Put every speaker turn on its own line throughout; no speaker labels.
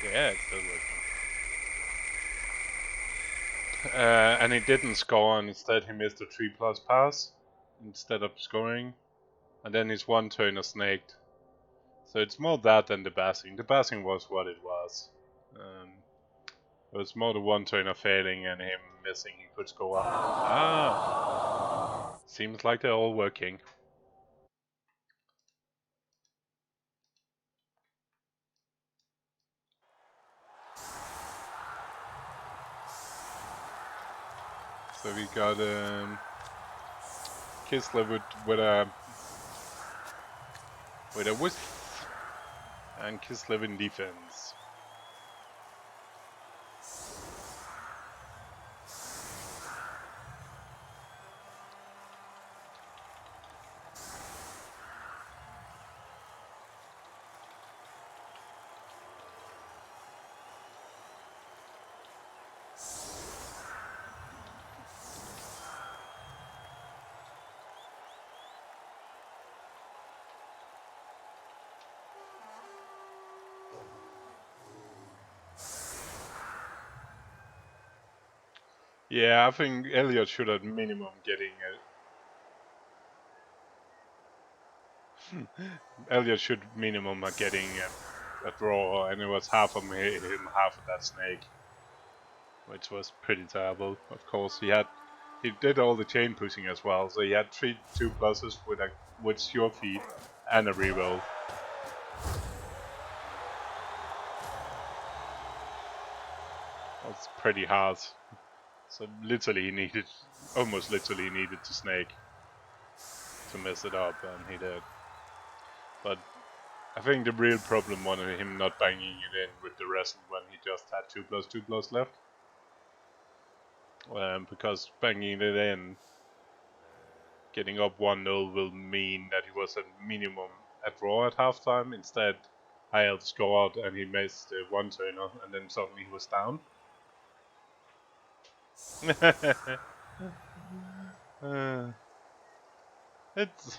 Yeah, it's still working. And he didn't score, and instead he missed a 3+ pass instead of scoring. And then his one turner snaked. So it's more that than the passing. The passing was what it was. It was more the one turner failing and him missing. He could score. Ah, seems like they're all working. So we got Kislev with a whiff and Kislev in defense. Yeah, I think Elliot should at minimum getting Elliot should minimum getting a draw, and it was half of him, half of that snake, which was pretty terrible. Of course, he did all the chain pushing as well, so he had 2+s with sure feet and a reroll. That's pretty hard. So literally almost literally needed to snake to mess it up, and he did. But I think the real problem was him not banging it in with the wrestle when he just had 2+2+ left. Because banging it in, getting up 1-0 will mean that he was at minimum a draw at halftime. Instead, IL scored and he missed the one turner, and then suddenly he was down. It's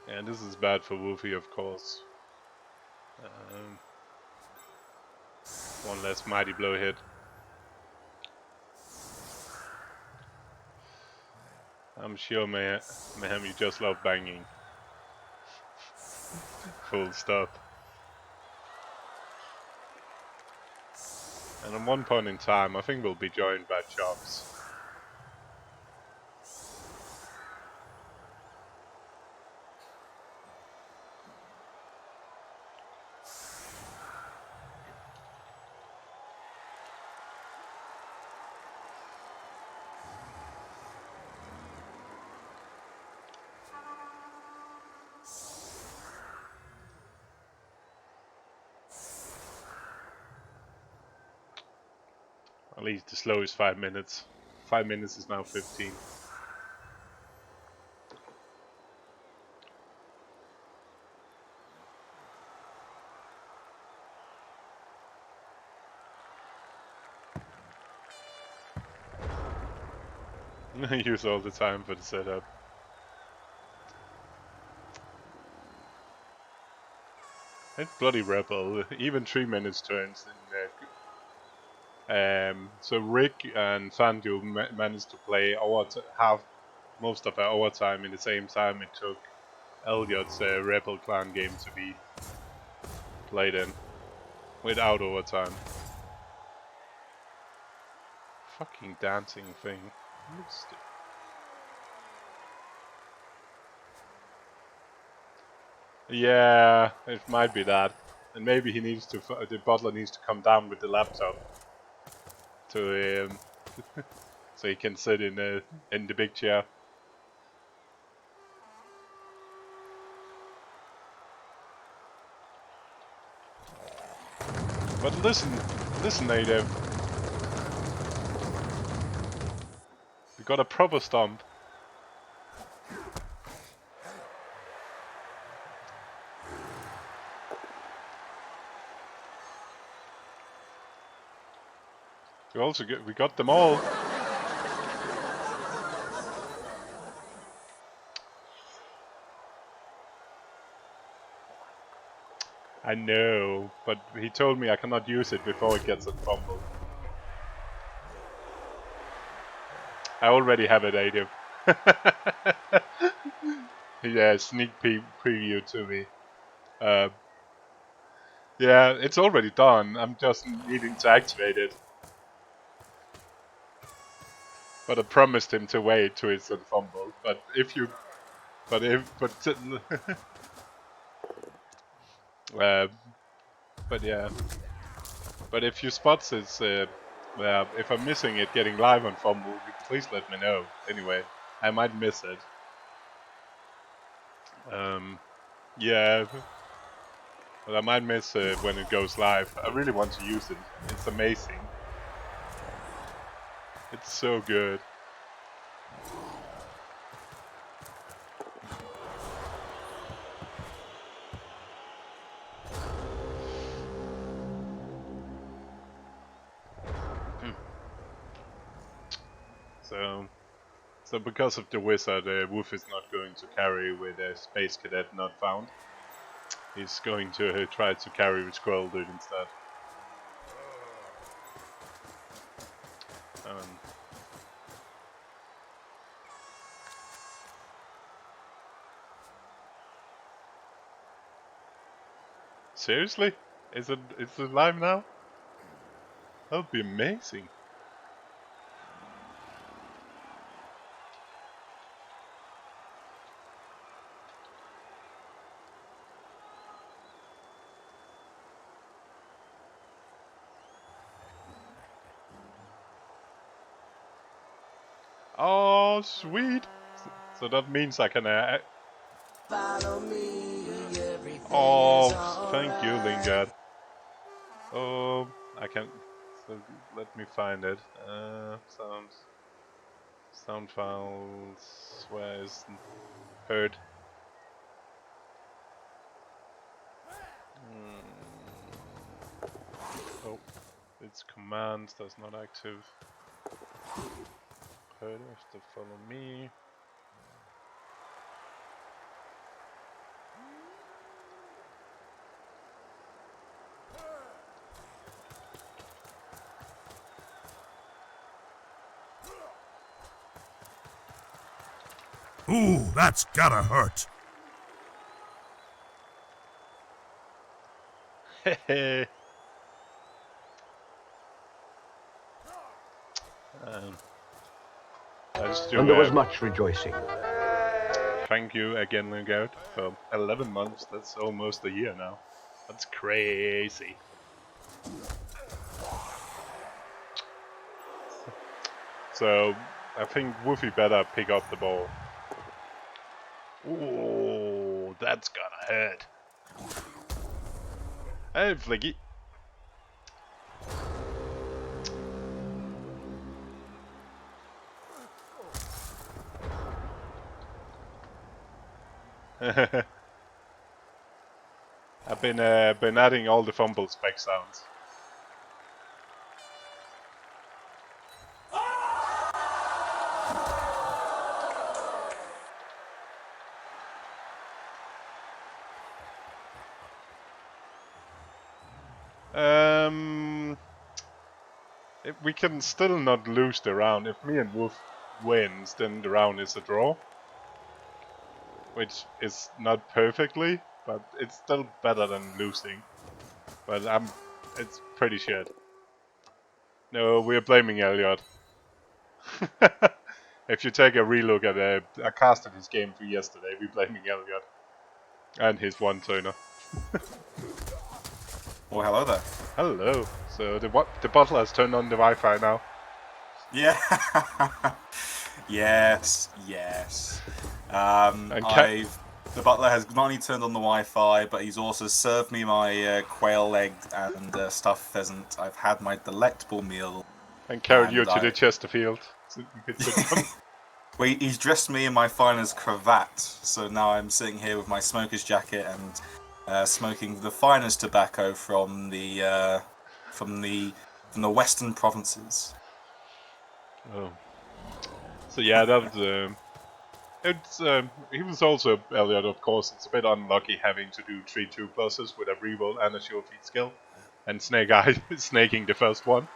yeah, this is bad for Woofy, of course. One less mighty blow hit. I'm sure, Mayhem, you just love banging. Full stop. And at one point in time, I think we'll be joined by Chops. At least the slow is 5 minutes. 5 minutes is now 15. Use all the time for the setup. That bloody ReBBL, even 3 minutes turns in there. So Rick and Fandu managed to play most of our overtime in the same time it took Elliot's ReBBL clan game to be played in, without overtime. Fucking dancing thing. Yeah, it might be that. And maybe the butler needs to come down with the laptop to so he can sit in the big chair. But listen, native. We got a proper stomp. We got them all. I know, but he told me I cannot use it before it gets unfumbled. I already have it, Adib. Yeah, sneak preview to me. Yeah, it's already done. I'm just needing to activate it. But I promised him to wait till it's unfumbled. But if you, but yeah. But if you spot this, if I'm missing it getting live on Fumble, please let me know. Anyway, I might miss it. Yeah, but I might miss it when it goes live. I really want to use it. It's amazing. It's so good. So because of the wizard, Woof is not going to carry with a space cadet not found. He's going to try to carry with Squirrel Dude instead. Seriously? Is it live now? That would be amazing. Oh, sweet! So that means I can. Oh, thank you, Lingard. Oh, I can. So let me find it. Sound files. Where is heard? Oh, it's commands. That's not active. Heard has to follow me.
Ooh, that's gotta hurt.
Hehe.
And there was much rejoicing.
Thank you again, Lingard, for 11 months. That's almost a year now. That's crazy. So, I think Woofy better pick up the ball. Ooh, that's gonna hurt. Hey, Flicky. I've been adding all the fumble spec sounds. We can still not lose the round. If me and Wolf wins, then the round is a draw. Which is not perfectly, but it's still better than losing. But it's pretty shit. No, we're blaming Elliot. If you take a relook at I casted his game for yesterday, we're blaming Elliot. And his one-turner.
Oh, hello there.
Hello. So the butler has turned on the Wi-Fi now.
Yeah. yes. The butler has not only turned on the Wi-Fi, but he's also served me my quail leg and stuffed pheasant. I've had my delectable meal.
And carried you to the Chesterfield. So
well, he's dressed me in my finest cravat, so now I'm sitting here with my smoker's jacket and smoking the finest tobacco from the western provinces.
Oh. So yeah, that was It's he was also Elliot, of course. It's a bit unlucky having to do 3 2+s with a reroll and a sure feet skill, and Snake Eye snaking the first one.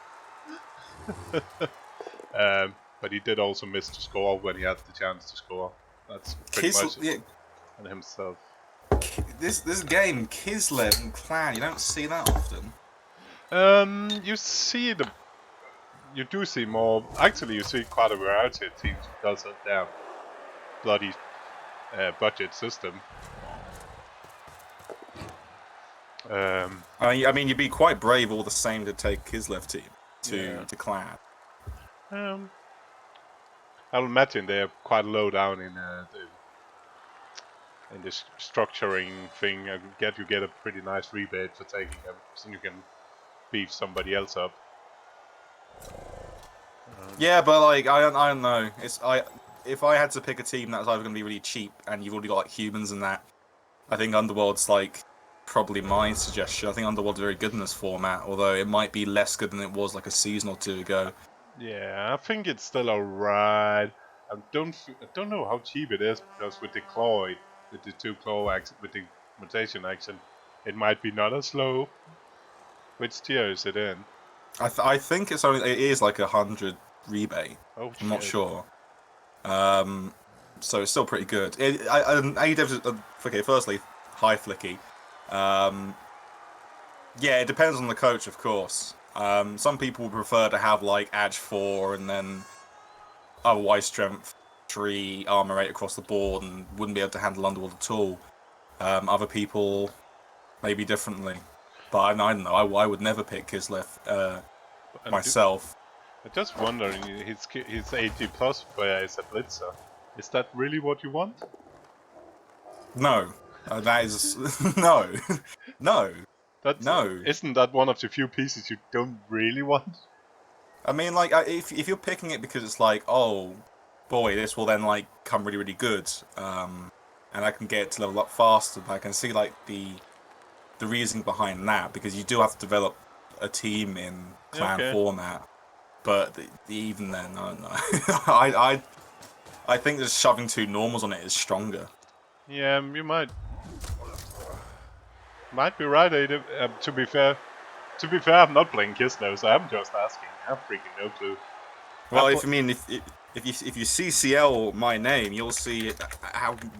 But he did also miss to score when he had the chance to score. That's pretty much on himself.
This game, Kislev and Clan, you don't see that often.
You see you do see more. Actually, you see quite a variety of teams because of their bloody budget system.
I mean, you'd be quite brave all the same to take Kislev team to Clan.
I'll imagine they're quite low down in the structuring thing. I get you get a pretty nice rebate for taking them, so you can beef somebody else up.
Yeah, but like I don't know. If I had to pick a team that's either going to be really cheap and you've already got like humans and that, I think Underworld's like probably my suggestion. I think Underworld's very good in this format, although it might be less good than it was like a season or two ago.
Yeah, I think it's still alright. I don't know how cheap it is because with the Cloyd, with the 2 claw action, with the mutation action, it might be not as low. Which tier is it in?
I think it is like 100 rebate.
Oh,
I'm not sure. So it's still pretty good. Okay, firstly, hi Flicky. Yeah, it depends on the coach, of course. Some people would prefer to have like Edge 4 and then otherwise Strength 3, Armor 8 across the board and wouldn't be able to handle Underworld at all. Other people maybe differently. But I don't know, I would never pick Kislev myself.
I just wonder, his 80 plus player is a blitzer. Is that really what you want?
No. That is... no. No. No.
Isn't that one of the few pieces you don't really want?
I mean, like, if you're picking it because it's like, oh, boy, this will then, like, come really, really good, and I can get it to level up faster, I can see, like, the reasoning behind that, because you do have to develop a team in clan format, but even then, I don't know. I think just shoving 2 normals on it is stronger.
Yeah, you might be right, Ada. To be fair, I'm not playing Kislev, so I'm just asking. I have freaking no clue.
Well, if you CCL my name, you'll see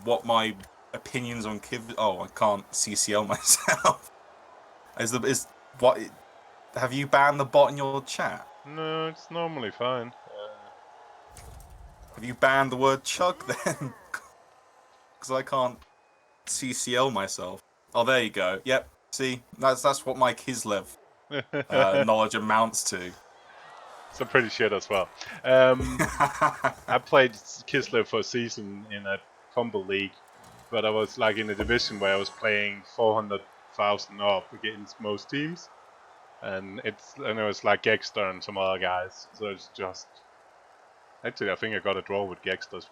what my opinions on Oh, I can't CCL myself. Have you banned the bot in your chat?
No, it's normally fine.
Have you banned the word chug then? Because I can't CCL myself. Oh, there you go. Yep. See, that's what my Kislev knowledge amounts to.
So pretty shit as well. I played Kislev for a season in a Fumble League, but I was like in a division where I was playing 400,000 up against most teams, and it was like Gexter and some other guys. So it's just actually I think I got a draw with Gexter's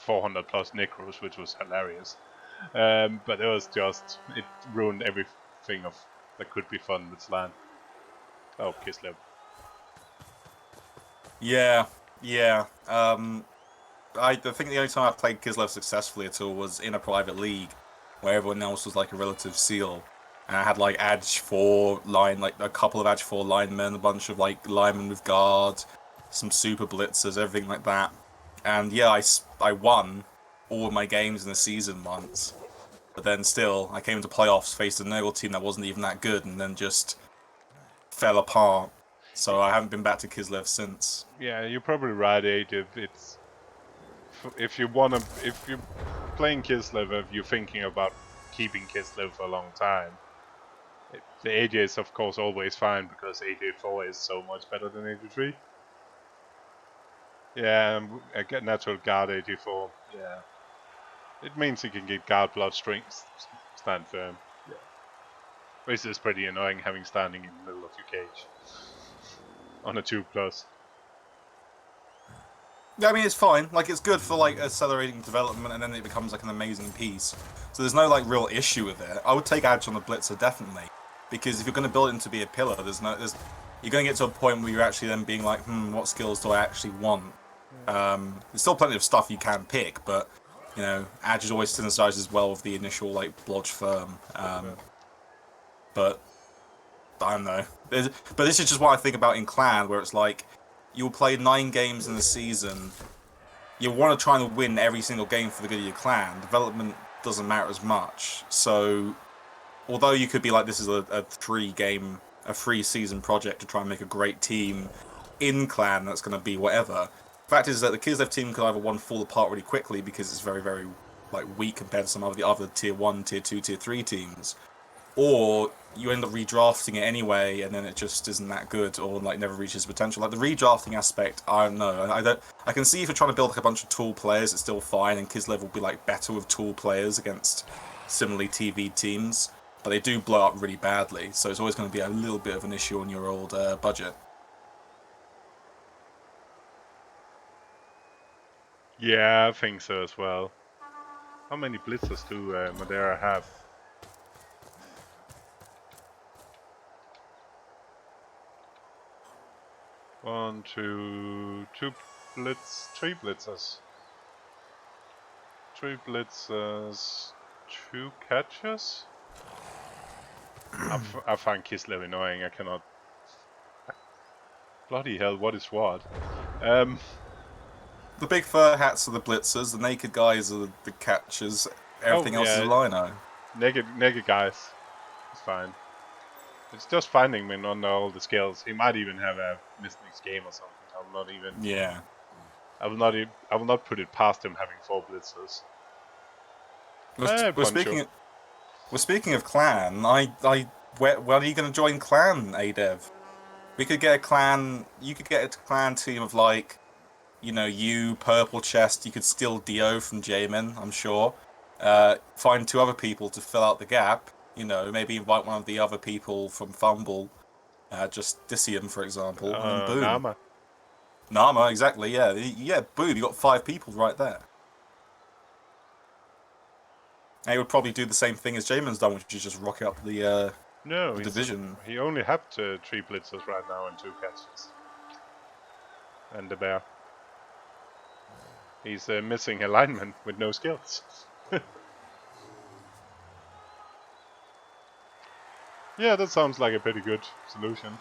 400 plus Necros, which was hilarious. But it ruined everything that could be fun with Slan. Oh, Kislev.
Yeah. I think the only time I played Kislev successfully at all was in a private league, where everyone else was like a relative seal, and I had like Edge 4 line, like a couple of Edge 4 linemen, a bunch of like linemen with guard, some super blitzers, everything like that. And yeah, I won all of my games in the season once, but then still I came into playoffs, faced a Nurgle team that wasn't even that good, and then just fell apart. So I haven't been back to Kislev since.
Yeah, you're probably right, Ade. If you're playing Kislev, if you're thinking about keeping Kislev for a long time, the AJ is of course always fine because AJ4 is so much better than AJ3. Yeah, I get natural guard AJ4. Yeah, it means you can get guard blood strings, stand firm. Yeah, which is pretty annoying having standing in the middle of your cage on a 2+.
Yeah, I mean it's fine. Like it's good for like accelerating development, and then it becomes like an amazing piece. So there's no like real issue with it. I would take Edge on the Blitzer definitely, because if you're going to build it into be a pillar, you're going to get to a point where you're actually then being like, what skills do I actually want? There's still plenty of stuff you can pick, but you know, Edge always synergizes well with the initial like Blodge Firm. But I don't know. But this is just what I think about in Clan, where it's like you'll play 9 games in the season. You want to try and win every single game for the good of your clan. Development doesn't matter as much. So, although you could be like, this is a 3-season project to try and make a great team in Clan that's going to be whatever. Fact is that the Kislev team could either one fall apart really quickly because it's very, very like weak compared to some of the other tier 1, tier 2, tier 3 teams, or you end up redrafting it anyway, and then it just isn't that good, or like never reaches potential. Like the redrafting aspect, I don't know. I can see if you're trying to build like a bunch of tool players, it's still fine, and Kislev will be like better with tool players against similarly TV teams, but they do blow up really badly. So it's always going to be a little bit of an issue on your old budget.
Yeah, I think so as well. How many blitzers do Mudarra have? One, two, three blitzers. 3 blitzers, 2 catches? I find Kislev annoying, I cannot... Bloody hell, what is what?
The big fur hats are the blitzers, the naked guys are the catchers, everything else is a lino.
Naked guys. It's fine. It's just finding him under all the skills. He might even have a missed next game or something. I'm not even...
Yeah.
I will not put it past him having 4 blitzers.
We're speaking of clan. When are you going to join clan, Adev? We could get a clan. You could get a clan team of like, you know, you Purple Chest. You could steal Dio from JMEN, I'm sure. Find 2 other people to fill out the gap. You know, maybe invite one of the other people from Fumble, just Dissium, for example, and then boom. Nama, exactly. Yeah. Boom. You got 5 people right there. And he would probably do the same thing as JMEN's done, which is just rock up the division.
He only had 3 blitzers right now and 2 catches. And the bear. He's missing alignment with no skills. Yeah, that sounds like a pretty good solution.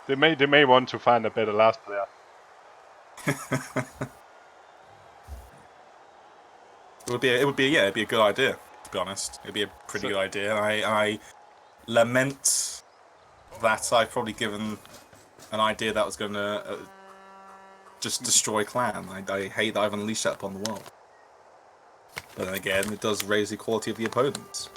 They may want to find a better last player.
It'd be a good idea, to be honest. It'd be a pretty good idea. I lament that I've probably given an idea that was going to just destroy clan. I hate that I've unleashed that upon the world. But then again, it does raise the quality of the opponents.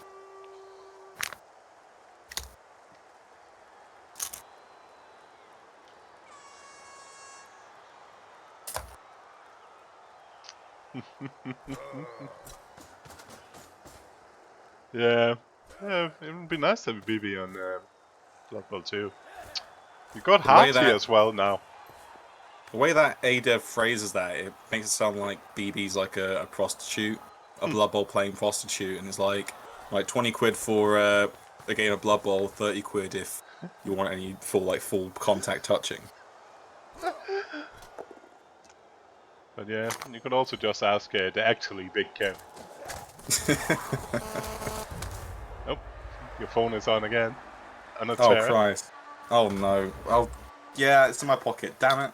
Yeah, it would be nice to have a BB on Blood Bowl 2. You got Hearty as well now.
The way that Adev phrases that, it makes it sound like BB's like a prostitute, a Blood Bowl playing prostitute, and it's like 20 quid for a game of Blood Bowl, 30 quid if you want any full contact touching.
But yeah, you could also just ask the actually big Ken. Oh, your phone is on again. Oh
Christ! Oh no! Oh yeah, it's in my pocket. Damn it!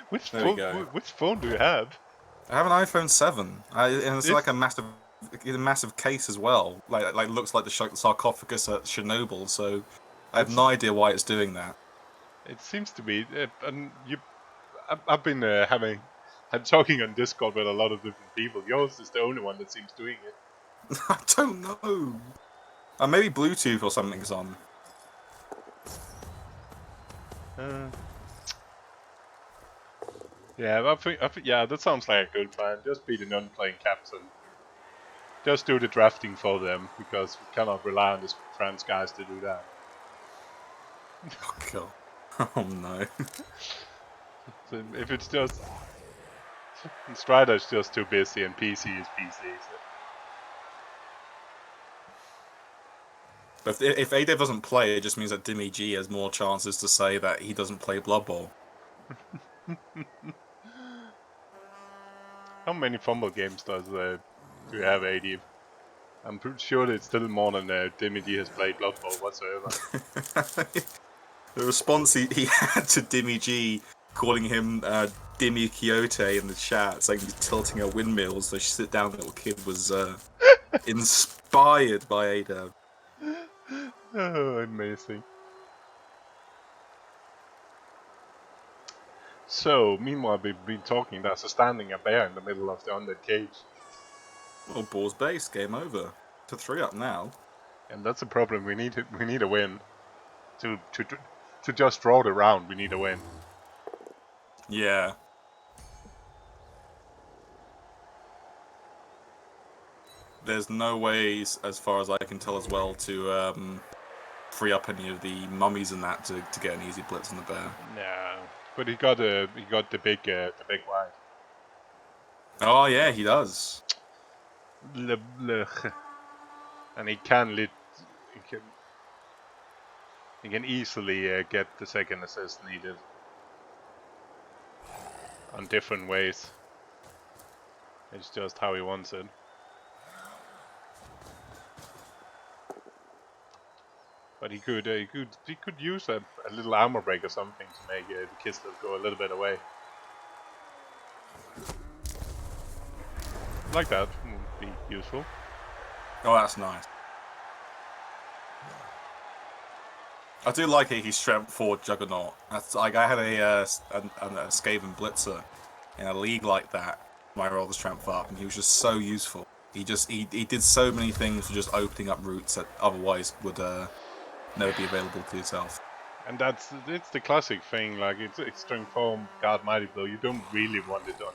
Which phone do you have?
I have an iPhone 7, and it's like a massive case as well. Like looks like the sarcophagus at Chernobyl. So I have no idea why it's doing that.
It seems to be, and I've been I'm talking on Discord with a lot of different people. Yours is the only one that seems doing it.
I don't know. Maybe Bluetooth or something's on.
Yeah, I think yeah, that sounds like a good plan. Just be the non-playing captain. Just do the drafting for them, because we cannot rely on these France guys to do that.
Oh god. Oh no.
So if it's just... Strider's just too busy and PC is PC. So.
But if Adev doesn't play, it just means that Dimmy G has more chances to say that he doesn't play Blood Bowl.
How many fumble games do you have, AD? I'm pretty sure it's still more than Dimity has played Blood Bowl whatsoever.
The response he had to Dimmy G calling him Dimmy Quixote in the chat, saying he's tilting a windmill, so she sit down little kid was inspired by Ada.
Oh, amazing. So, meanwhile, we've been talking, there's a standing a bear in the middle of the Undead cage.
Well, balls base, game over. To 3 up now.
And that's a problem, we need a win. To just draw the round, we need a win.
Yeah. There's no ways, as far as I can tell as well, to free up any of the mummies and that to get an easy blitz on the bear.
Yeah, but he got the big white.
Oh yeah, he does.
And he can easily get the second assist needed on different ways. It's just how he wants it. But he could use a little armor break or something to make the Kislev go a little bit away. Like that would be useful.
Oh, that's nice. I do like it. He's strength 4 Juggernaut. That's like I had a Skaven Blitzer in a league like that. My roll the strength up, and he was just so useful. He did so many things for just opening up routes that otherwise would never be available to yourself.
And it's the classic thing. Like it's strength 4 guard mighty blow. You don't really want it on.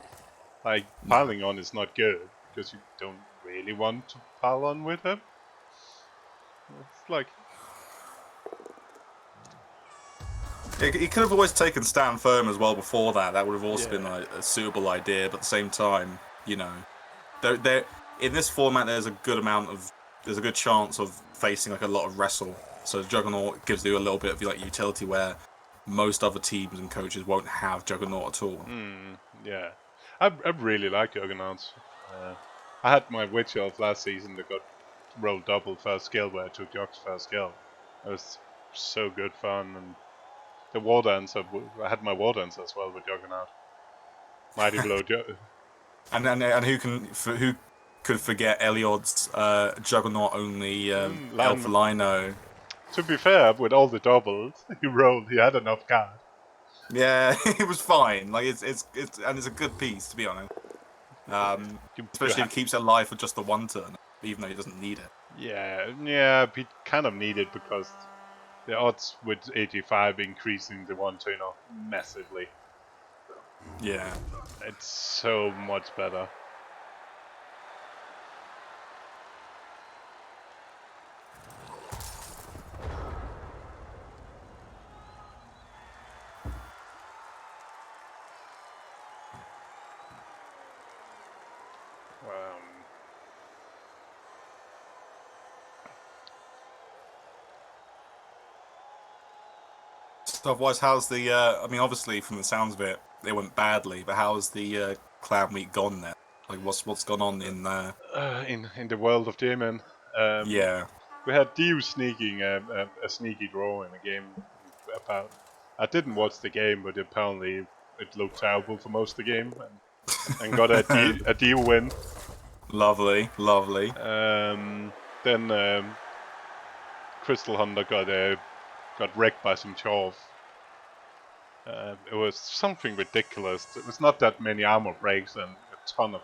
Like piling on is not good because you don't really want to pile on with him. It's like.
He could have always taken stand firm as well before that. That would have also been like a suitable idea. But at the same time, you know, there in this format there's a good chance of facing like a lot of wrestle. So Juggernaut gives you a little bit of like utility where most other teams and coaches won't have Juggernaut at all.
Yeah, I really like Juggernauts. I had my Witch Elf last season that got rolled double first skill where I took Jug's first skill. It was so good fun. And the War Dance, I had my War Dance as well with Juggernaut. Mighty Blow.
And who could forget Eliod's Juggernaut only Elf Lino?
To be fair, with all the doubles he rolled, he had enough card.
Yeah, it was fine. Like it's a good piece, to be honest. Especially if it keeps it alive for just the one turn, even though he doesn't need it.
Yeah, he kind of need it because the odds with 85 increasing the one turner massively.
Yeah,
it's so much better.
So otherwise, how's the? I mean, obviously, from the sounds of it, it went badly. But how's the clown week gone then? Like, what's gone on in
in the world of JMEN?
Yeah,
we had Div sneaking a sneaky draw in a game. About I didn't watch the game, but apparently it looked terrible for most of the game, and got a Div win.
Lovely.
Then Crystal Hunter got wrecked by some chov. It was something ridiculous. It was not that many armor breaks and a ton of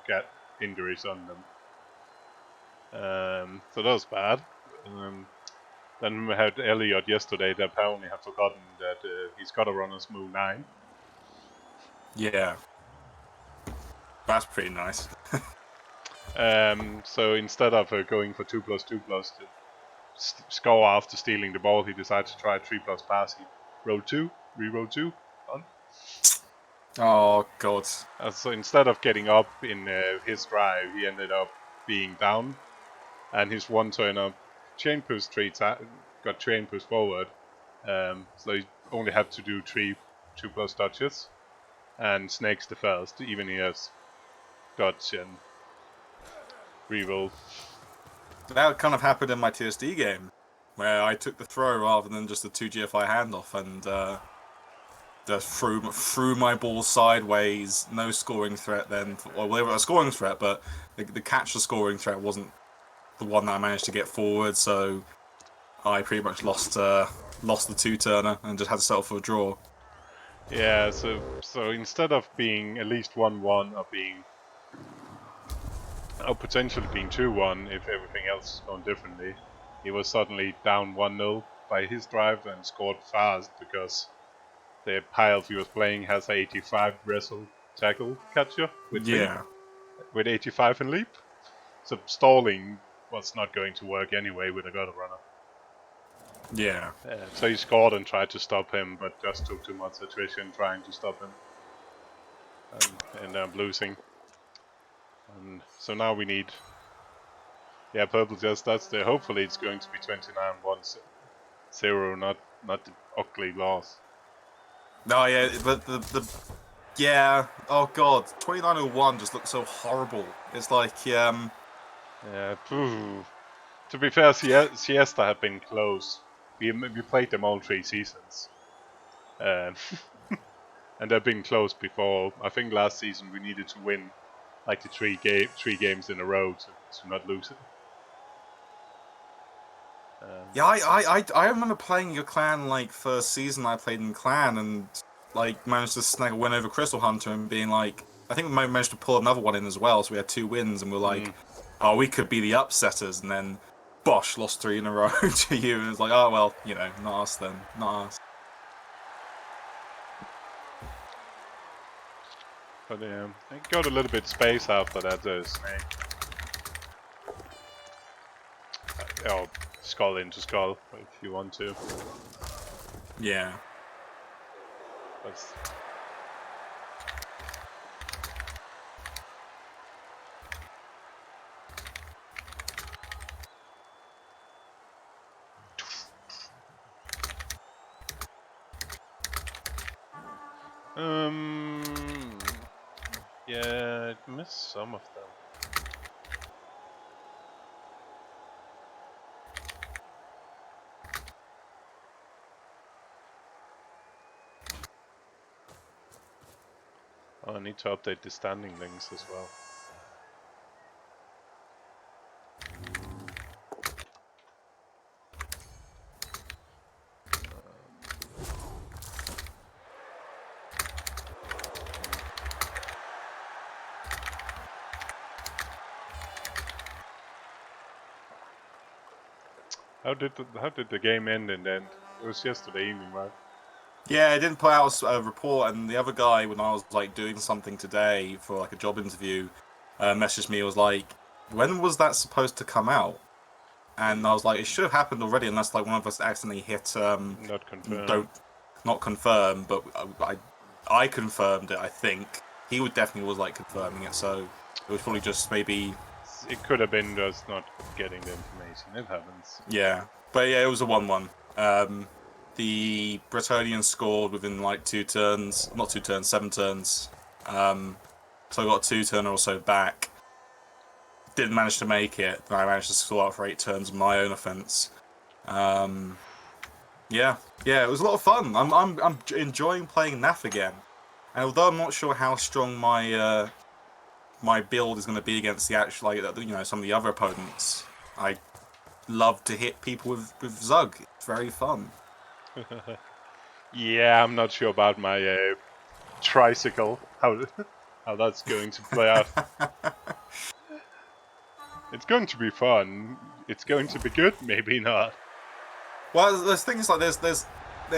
injuries on them. So that was bad. Then we had Elliot yesterday that apparently had forgotten that he's got to run a smooth 9.
Yeah. That's pretty nice.
So instead of going for 2+2+ to score after stealing the ball, he decided to try a 3+ pass. He rolled 2, re-rolled 2, done.
Oh god.
So instead of getting up in his drive, he ended up being down, and his one turner chain push got chain push forward. So he only had to do 2+ touches, and snakes the first, even he has dodge and reroll.
That kind of happened in my TSD game, where I took the throw rather than just the 2 GFI handoff, and just threw my ball sideways, no scoring threat then, or well, a scoring threat, but the catch the scoring threat wasn't the one that I managed to get forward, so I pretty much lost the 2-turner and just had to settle for a draw.
Yeah, so instead of being at least 1-1 or potentially being 2-1 if everything else is going differently, he was suddenly down 1-0 by his drive and scored fast because the pile he was playing has a 85 wrestle tackle catcher with leap, with 85 in leap. So stalling was not going to work anyway with a gutter runner.
Yeah.
So he scored and tried to stop him, but just took too much attrition trying to stop him. And ended up losing. And so now we need... Yeah, purple just, that's the... Hopefully it's going to be 29-1-0, not the ugly loss.
No, yeah, but the yeah, oh god, 29-01 just looks so horrible. It's like,
Yeah, to be fair, SIESTA have been close. We played them all 3 seasons. And they've been close before. I think last season we needed to win like the 3 games in a row to not lose it.
yeah, I remember playing your clan like first season I played in clan and like managed to snag a win over Crystal Hunter and being like, I think we managed to pull another one in as well, so we had 2 wins and we're like, oh, we could be the upsetters, and then Bosch lost 3 in a row to you, and it's like, oh well, you know, not us then, not us.
But yeah, I got a little bit space after that snake. Oh, skull into skull if you want to.
Yeah.
That's... Yeah, I missed some of them. Oh, I need to update the standing links as well. How did the game end in the end? It was yesterday evening, right?
Yeah, I didn't put out a report, and the other guy, when I was like doing something today for like a job interview, messaged me. Was like, "When was that supposed to come out?" And I was like, "It should have happened already, unless like one of us accidentally hit
not confirmed.
Not confirm." But I confirmed it. I think he would definitely was like confirming it, so it was probably just maybe.
It could have been just not getting the information. It happens.
Yeah, but yeah, it was a 1-1. The Bretonians scored within like 2 turns, not 2 turns, 7 turns. So I got a 2-turner or so back. Didn't manage to make it, but I managed to score out for 8 turns of my own offense. Yeah, it was a lot of fun. I'm enjoying playing NAF again, and although I'm not sure how strong my my build is going to be against the actual, like, you know, some of the other opponents, I love to hit people with Zug. It's very fun.
Yeah, I'm not sure about my tricycle. How that's going to play out. It's going to be fun. It's going to be good. Maybe not.
Well, there's things like there's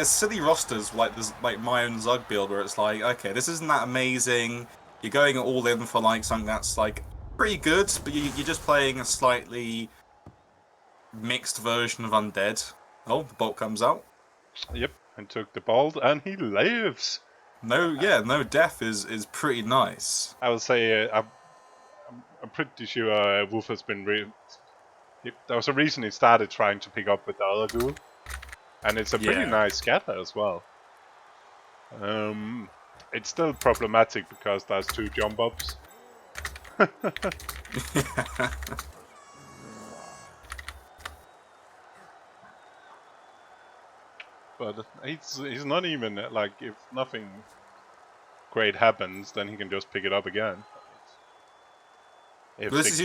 silly rosters like there's like my own Zug build where it's like, okay, this isn't that amazing. You're going all in for like something that's like pretty good, but you're just playing a slightly mixed version of Undead. Oh, the bolt comes out.
Yep, and took the bolt, and he lives.
No death is pretty nice.
I will say I'm pretty sure Wolf has been there was a reason he started trying to pick up with the other duel, and it's a pretty nice scatter as well. It's still problematic because there's 2 jump ups. But he's not even like, if nothing great happens, then he can just pick it up again. If
This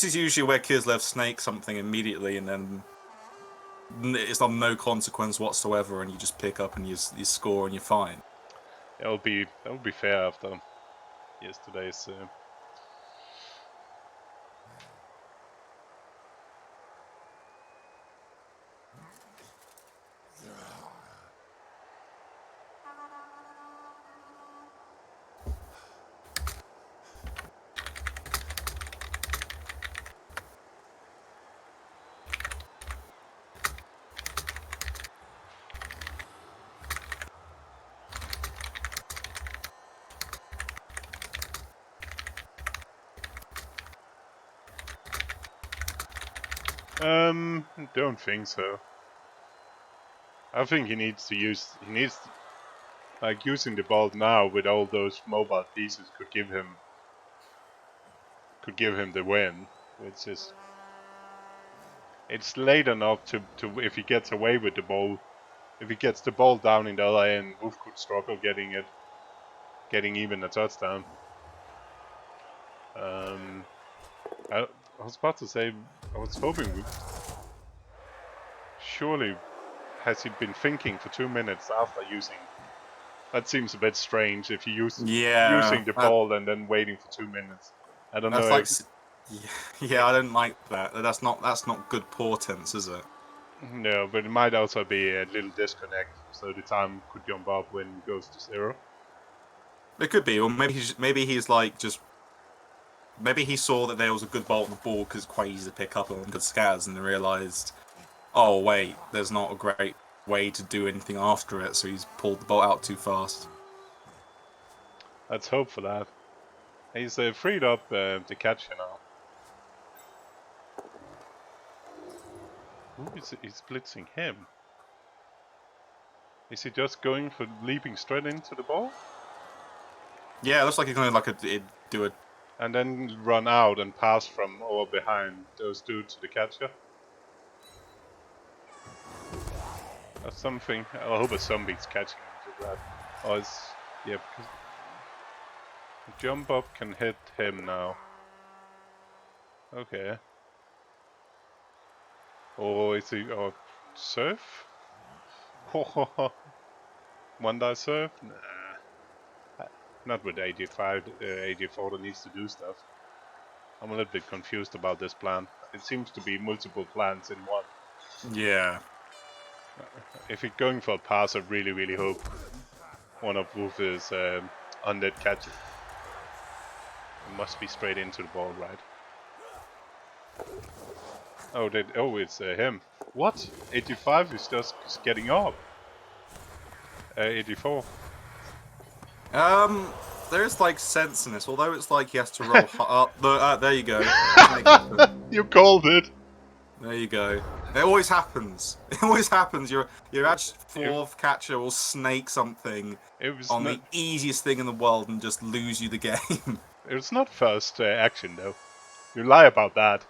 is usually where Kislev snakes something immediately, and then it's of no consequence whatsoever, and you just pick up and you score and you're fine.
That would be fair after yesterday's. Don't think so. I think he needs like using the ball now with all those mobile pieces could give him the win, which is, it's late enough to if he gets away with the ball, if he gets the ball down in the other end, Woof could struggle getting even a touchdown. I was about to say, I was hoping surely has he been thinking for 2 minutes after using? That seems a bit strange if you using the ball and then waiting for 2 minutes. I don't know.
Like, yeah, I don't like that. That's not good portents, is it?
No, but it might also be a little disconnect, so the time could jump up when it goes to 0.
It could be, or maybe he's like just. Maybe he saw that there was a good bolt on the ball because it's quite easy to pick up on good scads, and realised, oh wait, there's not a great way to do anything after it, so he's pulled the bolt out too fast.
Let's hope for that. He's freed up the catcher now. Who is he's blitzing him? Is he just going for leaping straight into the ball?
Yeah, it looks like he's going to do it.
And then run out and pass from over behind those dudes to the catcher. Or something. I hope a zombie's catching him to that. Oh, yeah, because the jump up can hit him now. Okay. Or is he? Oh, surf? One die surf? Nah. Not with 85, 84 that needs to do stuff. I'm a little bit confused about this plan. It seems to be multiple plans in one.
Yeah.
If you're going for a pass, I really hope one of Woof's undead catches. It must be straight into the ball, right? Oh, it's him. What? 85 is just getting up. 84.
There is like sense in this, although it's like he has to roll up. There you go.
You called it.
There you go. It always happens. It always happens. Your edge 4th catcher will snake something on the easiest thing in the world and just lose you the game.
It was not first action though. You lie about that.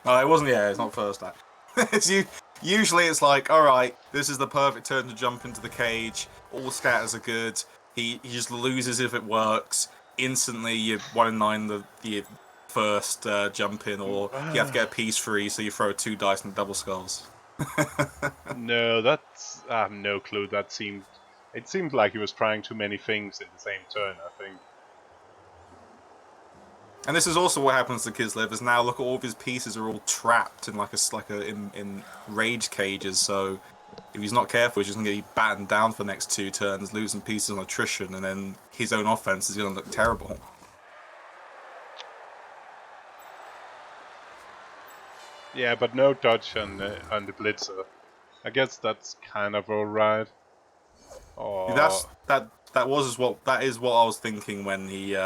Oh, it wasn't. Yeah, it's not first action. Usually it's like, all right, this is the perfect turn to jump into the cage. All scatters are good. He just loses if it works. Instantly, you're 1 in 9 the first jump in, or you have to get a piece free, so you throw 2 dice and double skulls.
No, that's I have no clue. It seemed like he was trying too many things in the same turn, I think.
And this is also what happens to Kislev. Is now look, all of his pieces are all trapped in in rage cages. So if he's not careful, he's just gonna get battened down for the next 2 turns, losing pieces on attrition, and then his own offense is gonna look terrible.
Yeah, but no dodge on the blitzer. I guess that's kind of alright. Oh.
That is what I was thinking when he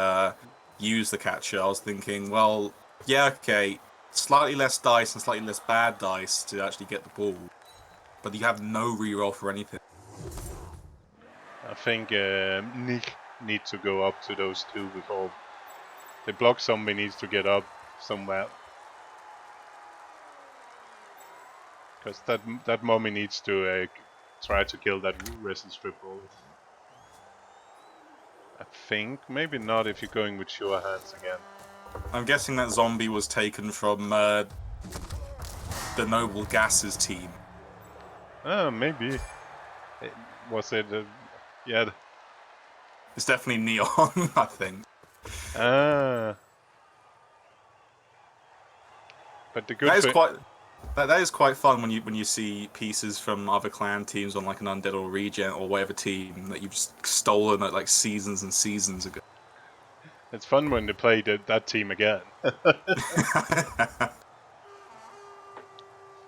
used the catcher. I was thinking, well, yeah, okay, slightly less dice and slightly less bad dice to actually get the ball, but you have no reroll for anything.
I think Nick needs to go up to those two before the block zombie needs to get up somewhere. Because that mummy needs to try to kill that resin strip roll. I think maybe not if you're going with sure hands again.
I'm guessing that zombie was taken from the Noble Gases team.
Oh, maybe. Was it? Yeah.
It's definitely Neon, I think.
Ah. But the good
That is
thing.
quite. That is quite fun when you see pieces from other clan teams on like an Undead or Regen or whatever team that you've just stolen at like seasons and seasons ago.
It's fun when they play that team again.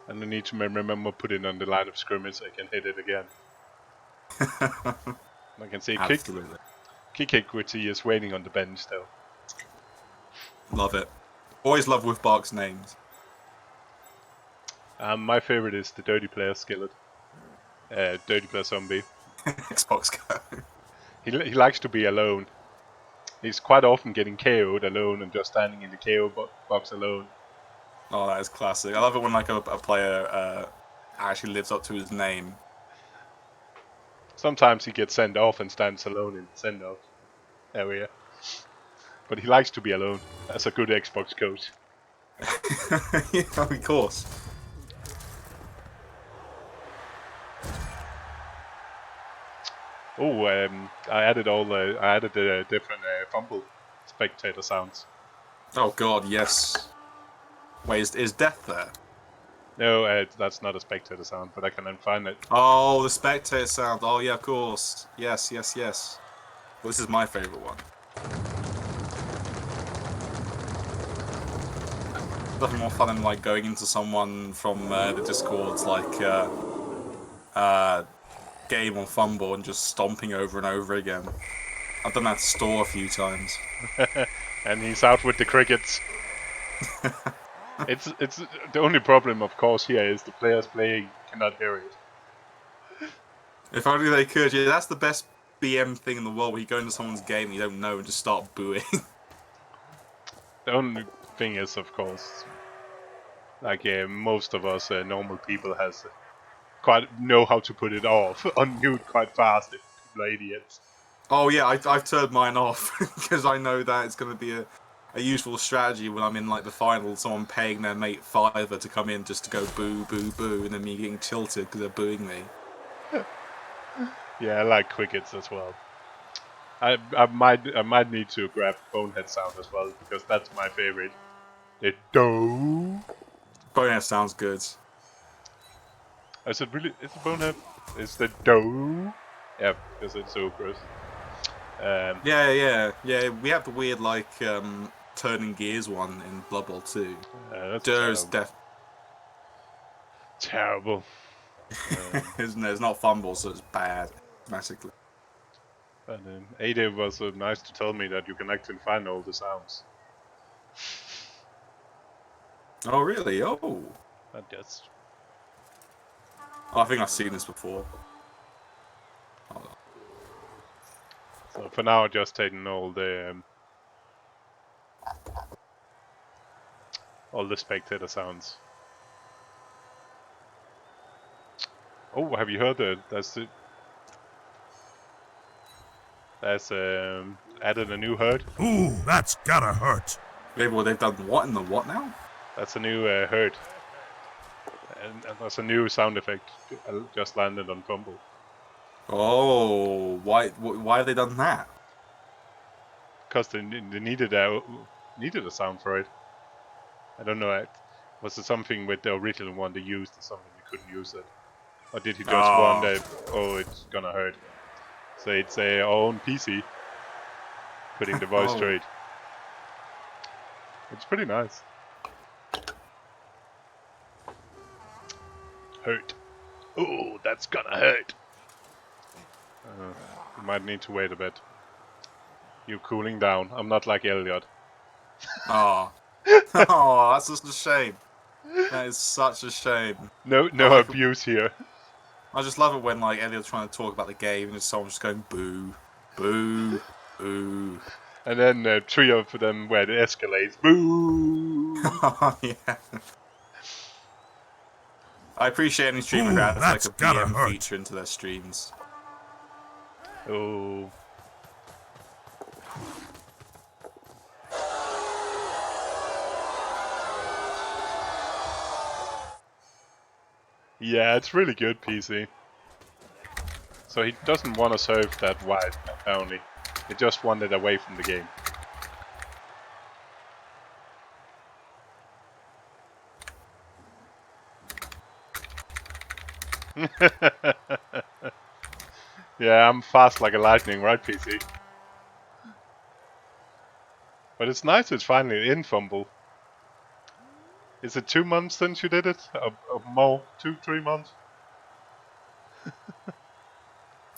And they need to remember put it on the line of scrimmage so I can hit it again. I can see
Absolutely.
Kick Equity is waiting on the bench though.
Love it. Always love Woofbark's names.
My favorite is the Dirty Player Skillet. Dirty Player Zombie.
Xbox Go.
He likes to be alone. He's quite often getting KO'd alone and just standing in the KO box alone.
Oh, that is classic. I love it when like a player actually lives up to his name.
Sometimes he gets sent off and stands alone in the send-off area. But he likes to be alone, as a good Xbox coach.
Yeah, of course.
Oh, I added the different fumble spectator sounds.
Oh god, yes. Wait, is death there?
No, that's not a spectator sound, but I can then find it.
Oh, the spectator sound. Oh yeah, of course. Yes. Well, this is my favourite one. Nothing more fun than like going into someone from the Discord's like game on Fumble and just stomping over and over again. I've done that to Store a few times.
And he's out with the crickets. It's the only problem, of course, here is the players playing cannot hear it.
If only they could. Yeah, that's the best BM thing in the world. Where you go into someone's game you don't know and just start booing.
The only thing is, of course, like most of us normal people has quite know how to put it off, unmute quite fast if people are idiots.
Oh yeah, I've turned mine off because I know that it's going to be a useful strategy when I'm in like the final. Someone paying their mate $5 to come in just to go boo, boo, boo, and then me getting tilted because they're booing me.
Yeah, I like crickets as well. I might need to grab Bonehead sound as well because that's my favorite. The do.
Bonehead sounds good.
Is it really? Is it Bonehead? Is the do? Yeah, because it's so gross.
Yeah. We have the weird like turning gears one in Blood Bowl 2.
That's
There's
terrible.
It's not Fumble, so it's bad automatically.
But Ada was nice to tell me that you can actually find all the sounds.
Oh really? Oh.
Not just.
I think I've seen this before.
So for now, just taking all the spectator sounds. Oh, have you heard that? That's added a new herd.
Ooh, that's gotta hurt.
Maybe they've done what in the what now?
That's a new herd. And that's a new sound effect. Just landed on Fumble.
Oh, why have they done that?
Because they needed a sound for it. I don't know. Was it something with the original one they used or something they couldn't use it? Or did he just want that, oh, it's gonna hurt? So it's our own PC putting the voice to it. It's pretty nice. Hurt. Oh, that's gonna hurt. You might need to wait a bit. You're cooling down. I'm not like Elliot.
Oh. Oh, that's just a shame. That is such a shame.
No abuse here.
I just love it when like Elliot's trying to talk about the game and just someone's just going boo, boo, boo.
And then 3 of them where it escalates. Boo!
Yeah. I appreciate any streamer who
Ooh,
adds like
that's
a
gotta
BM
hurt.
feature into their streams.
Oh. Yeah, it's really good, PC. So he doesn't want to serve that wide, apparently. He just wanted away from the game. Yeah, I'm fast like a lightning, right, PC? But it's nice it's finally in Fumble. Is it 2 months since you did it? Or more? 2-3 months?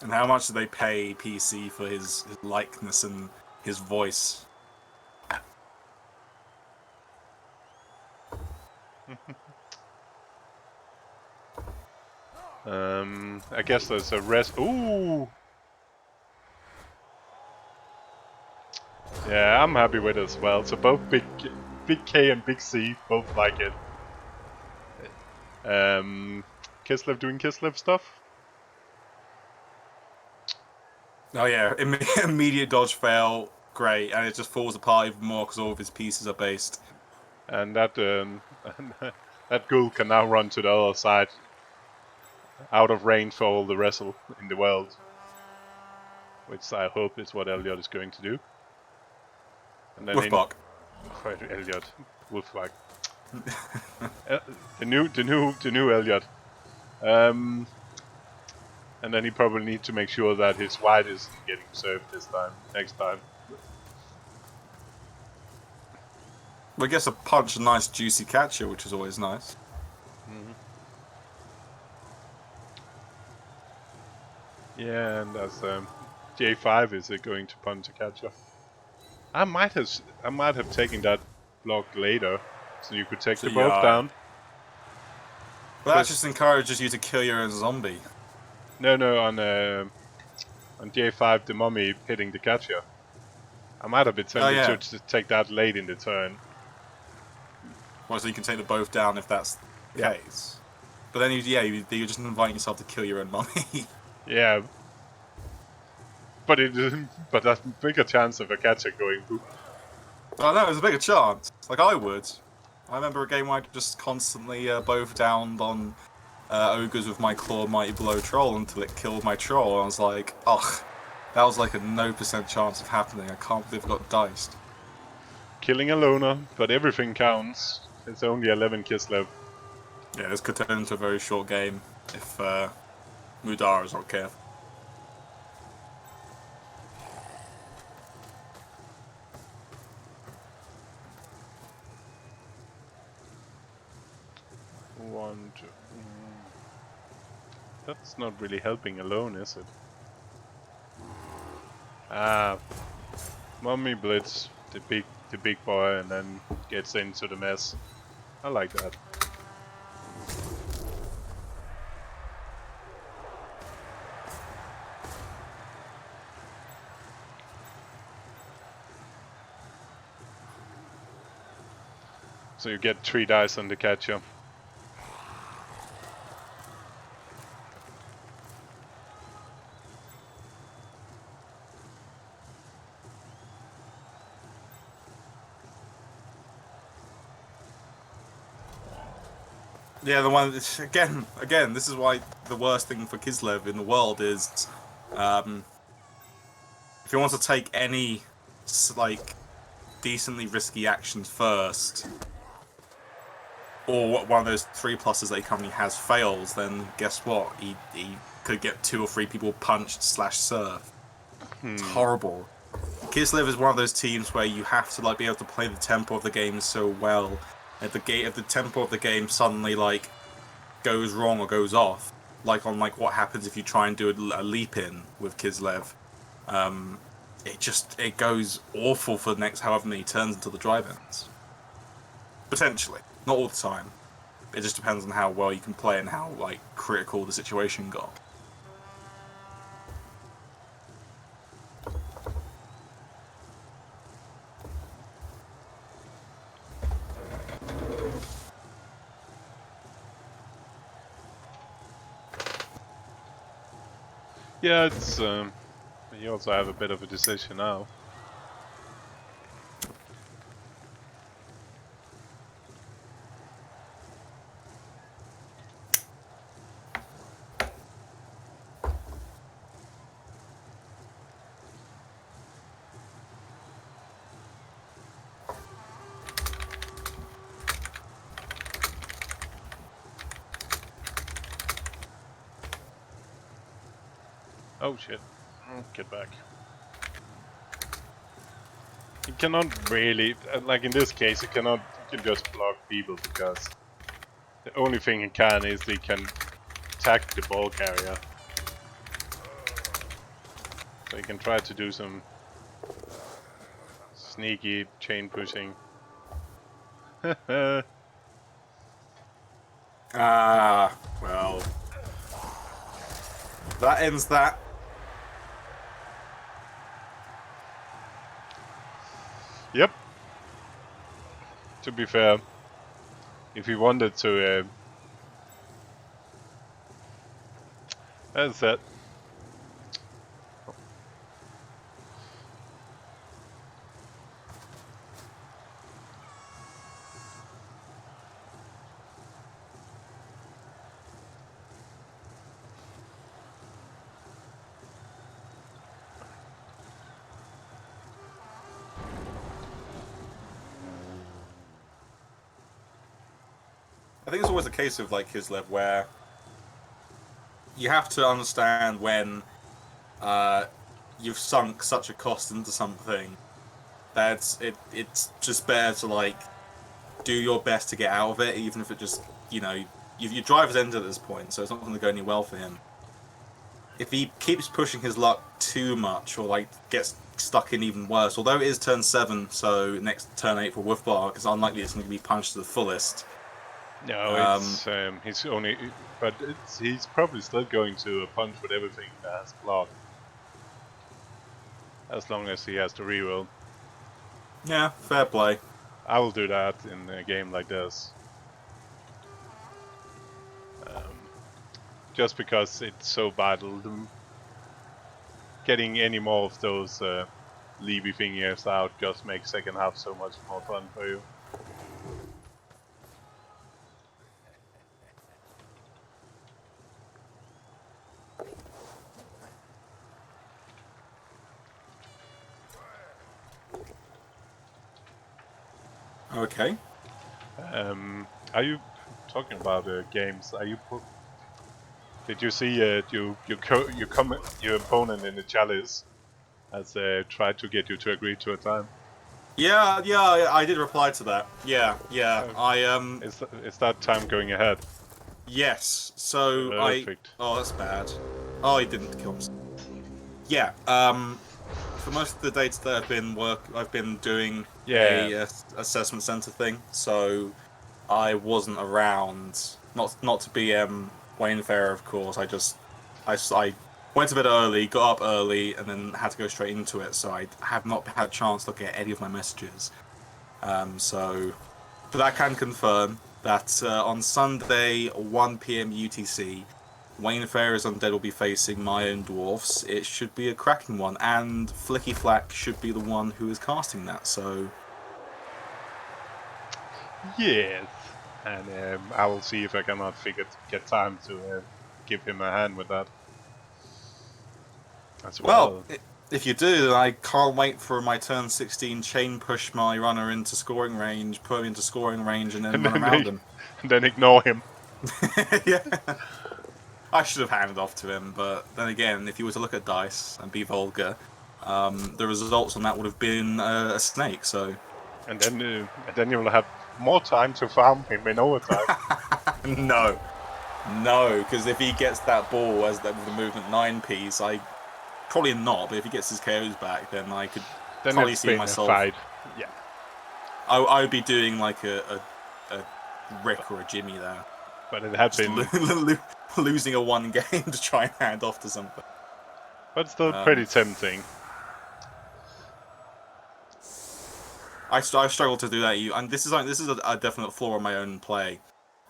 And how much do they pay PC for his likeness and his voice?
I guess there's a rest. Ooh! Yeah, I'm happy with it as well. So both Big K and Big C both like it. Kislev doing Kislev stuff.
Oh yeah, immediate dodge fail, great, and it just falls apart even more because all of his pieces are based.
And that that ghoul can now run to the other side, out of range for all the wrestle in the world. Which I hope is what Elliot is going to do. And then
Woofbark.
Elliot, Woofbark. the new Elliot. And then he probably needs to make sure that his wide isn't getting served next time.
Well, I guess a punch a nice juicy catcher, which is always nice.
Mm-hmm. Yeah, and as J5 is going to punch a catcher. I might have taken that block later, so you could take them both down.
But that just encourages you to kill your own zombie.
No, on J5 the mummy hitting the catcher. I might have been tempted to take that late in the turn.
Well, so you can take them both down if that's the case. But then you're just inviting yourself to kill your own mummy.
Yeah. But that's a bigger chance of a catcher going boop.
Oh no, there's a bigger chance. Like I would. I remember a game where I just constantly both downed on ogres with my claw mighty blow troll until it killed my troll. And I was like, ugh, that was like a no % chance of happening. I can't believe I got diced.
Killing a loner, but everything counts. It's only 11 Kislev.
Yeah, this could turn into a very short game if Mudarra is not careful.
That's not really helping alone, is it? Mummy blitz the big boy and then gets into the mess. I like that. So you get 3 dice on the catcher.
Yeah, the one again. This is why the worst thing for Kislev in the world is, if he wants to take any like decently risky actions first, or one of those 3+ that he currently has fails, then guess what? He could get 2 or 3 people punched / surf. It's horrible. Kislev is one of those teams where you have to like be able to play the tempo of the game so well. If the tempo of the game suddenly like goes wrong or goes off, like on like what happens if you try and do a leap in with Kislev, it goes awful for the next however many turns until the drive ends. Potentially, not all the time. it just depends on how well you can play and how like critical the situation got.
Yeah, it's you also have a bit of a decision now. Oh shit. Get back. You cannot really, like in this case, you can just block people because the only thing he can is he can attack the ball carrier. So you can try to do some sneaky chain pushing.
Well, that ends that.
Yep. To be fair, if he wanted to, that's it.
I think it's always a case of like Kislev where you have to understand when you've sunk such a cost into something that it's just better to like do your best to get out of it, even if it just, you know, your driver's ended at this point, so it's not going to go any well for him. If he keeps pushing his luck too much or like gets stuck in even worse, although it is turn 7, so next turn 8 for Woofbark, it's unlikely it's going to be punched to the fullest.
No, it's he's only, but he's probably still going to punch with everything that has block, as long as he has to reroll.
Yeah, fair play.
I will do that in a game like this, just because it's so vital. Getting any more of those Libby fingers out just makes second half so much more fun for you.
Okay.
Are you talking about games? Are you? Did you see your opponent in the chalice has tried to get you to agree to a time?
Yeah, I did reply to that. Yeah.
Is that time going ahead?
Yes. So
Perfect.
Oh, that's bad. Oh, he didn't kill himself. Yeah. For most of the day today, I've been doing a assessment center thing. So I wasn't around. Not to be Wayne Fair, of course. I went to bed early, got up early, and then had to go straight into it. So I have not had a chance to look at any of my messages. But I can confirm that on Sunday, 1 PM UTC, Wayne Fair's Undead will be facing My Own Dwarfs. It should be a cracking one, and Flicky Flack should be the one who is casting that. So
Yes, and I will see if I cannot get time to give him a hand with that as well.
If you do, then I can't wait for my turn 16 chain push my runner into scoring range, put him into scoring range, and then run around him.
And then ignore him.
Yeah. I should have handed off to him, but then again, if you were to look at dice and be vulgar, the results on that would have been a snake. So,
and then you will have more time to farm him in overtime.
No, because if he gets that ball as with the movement 9 piece, I probably not. But if he gets his KOs back, then I could probably see myself.
Fight. Yeah,
I would be doing like a Rick or a Jimmy there.
But it had
Just
been
losing a 1 game to try and hand off to something.
but still pretty tempting.
I struggle to do that, and this is a definite flaw in my own play.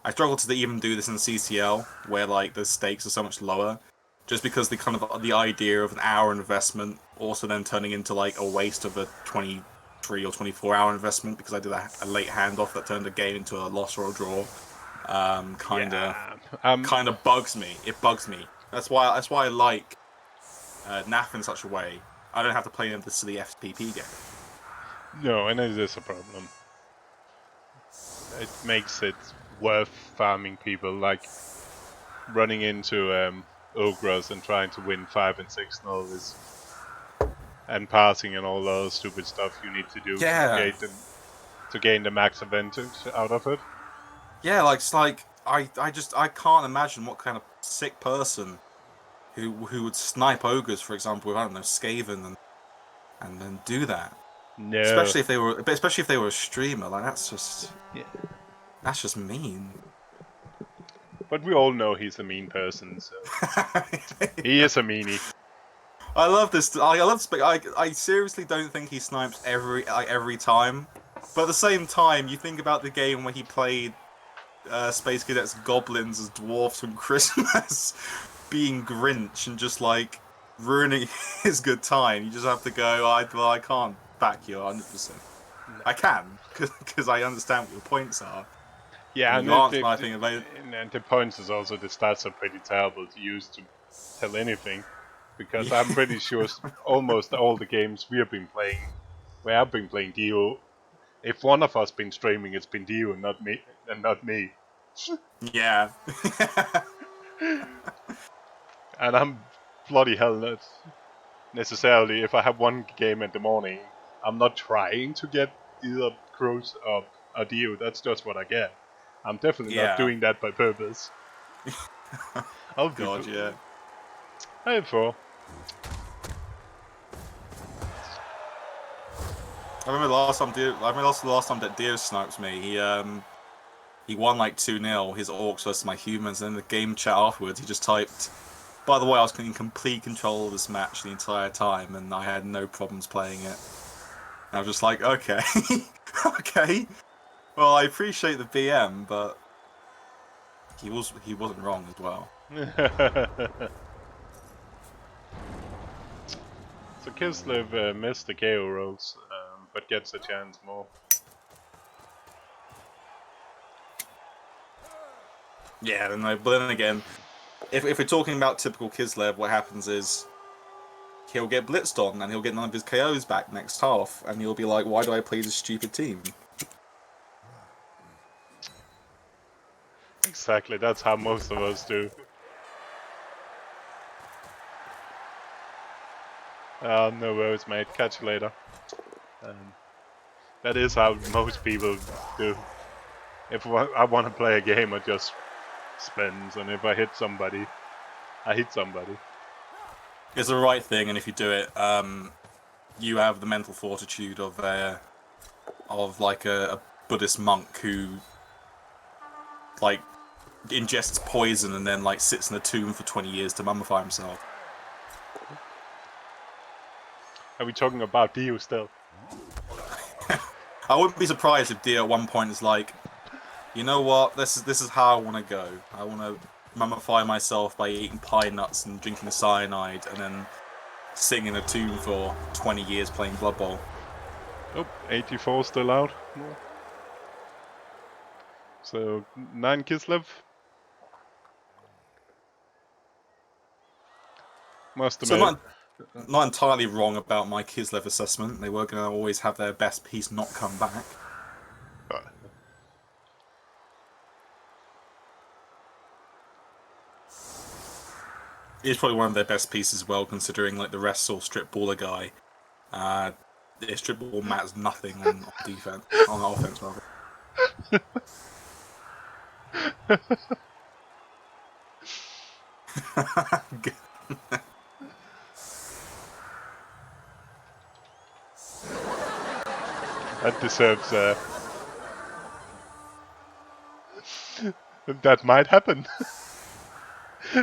I struggle to even do this in CCL, where like the stakes are so much lower, just because the idea of an hour investment also then turning into like a waste of a 23 or 24-hour investment because I did a late handoff that turned a game into a loss or a draw. Kind of bugs me. It bugs me. That's why I like NAF in such a way. I don't have to play in the silly FPP game.
No, and it is a problem. It makes it worth farming people, like running into Ogres and trying to win 5 and 6-0 is, and passing and all those stupid stuff you need to do to gain the max advantage out of it.
Yeah, it's like I can't imagine what kind of sick person who would snipe Ogres, for example, with, I don't know, Skaven and then do that.
No.
Especially if they were a streamer, like that's just mean.
But we all know he's a mean person, so he is a meanie.
I love this. I seriously don't think he snipes every time. But at the same time, you think about the game where he played Space Cadets Goblins as dwarfs from Christmas, being Grinch and just like ruining his good time. You just have to go. I can't back you 100%. I can because I understand what your points are.
Yeah,
and you aren't sniping about.
And the points is also the stats are pretty terrible to use to tell anything, because I'm pretty sure almost all the games we have been playing, where I've been playing Dio, if one of us been streaming, it's been Dio and not me.
Yeah.
And I'm bloody hell not necessarily, if I have one game in the morning, I'm not trying to get either Crows or Dio, that's just what I get. I'm definitely not doing that by purpose.
Oh God, yeah.
Hey, for.
I remember the last time that Dio sniped me. He won like 2-0. His orcs versus my humans. And in the game chat afterwards, he just typed, "By the way, I was in complete control of this match the entire time, and I had no problems playing it." And I was just like, okay, okay. Well, I appreciate the BM, but he wasn't wrong as well.
So Kislev missed the KO rolls, but gets a chance more.
Yeah, but then again, if we're talking about typical Kislev, what happens is he'll get blitzed on and he'll get none of his KOs back next half, and he'll be like, "Why do I play this stupid team?"
Exactly, that's how most of us do. No worries, mate. Catch you later. That is how most people do. If I want to play a game, I just spins, and if I hit somebody, I hit somebody.
It's the right thing, and if you do it, you have the mental fortitude of like a Buddhist monk who like ingests poison and then like sits in a tomb for 20 years to mummify himself.
Are we talking about Dio still?
I wouldn't be surprised if Dio at one point is like, you know what, this is how I want to go. I want to mummify myself by eating pine nuts and drinking cyanide and then sitting in a tomb for 20 years playing Blood Bowl.
Oh, 84 still out. So, 9 Kislev. Must have
So not entirely wrong about my Kislev assessment. They were going to always have their best piece not come back. It's probably one of their best pieces as well, considering like the rest all strip baller guy. Strip ball matters nothing on defense, on offense rather.
That deserves That might happen.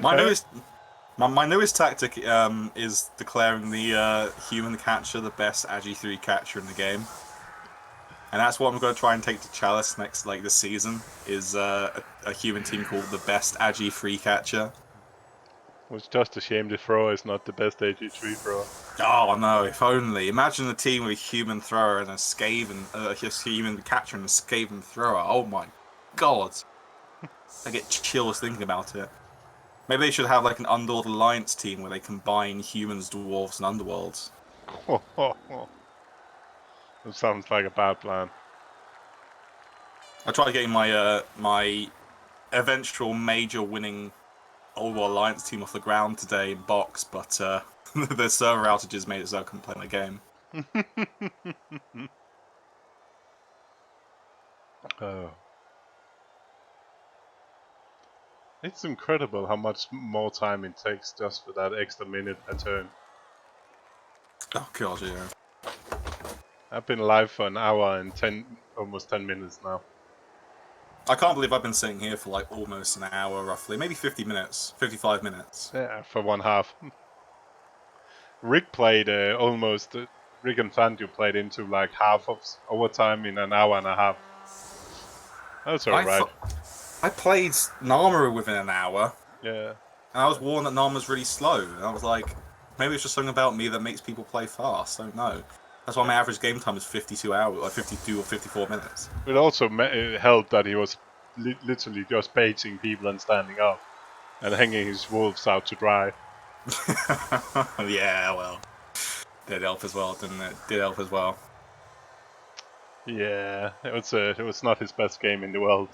My newest tactic is declaring the human catcher the best Agi 3 catcher in the game. And that's what I'm going to try and take to Chalice next, this season, is a human team called the best Agi 3 catcher.
It's just a shame the thrower is not the best AG3 thrower.
Oh no, if only. Imagine a team with a human thrower and a Skaven, human catcher and a Skaven thrower. Oh my god. I get chills thinking about it. Maybe they should have like an Underworld Alliance team where they combine humans, dwarves, and underworlds.
That sounds like a bad plan.
I tried getting my my eventual major winning Underworld Alliance team off the ground today in box, but the server outages made it so I couldn't play my game.
Oh. It's incredible how much more time it takes just for that extra minute a turn.
Oh god, yeah.
I've been live for an hour and almost 10 minutes now.
I can't believe I've been sitting here for like almost an hour, roughly. Maybe 50 minutes, 55 minutes.
Yeah, for one half. Rick played almost... Rick and Fandu played into like half of overtime in an hour and a half. That's alright.
I played Narma within an hour.
Yeah.
And I was warned that Narma's really slow. And I was like, maybe it's just something about me that makes people play fast. I don't know. That's why my average game time is 52 hours, or 52 or 54 minutes.
It also helped that he was literally just baiting people and standing up. And hanging his wolves out to dry.
Yeah, well. Did help as well, didn't it? Did help as well.
Yeah, it was not his best game in the world.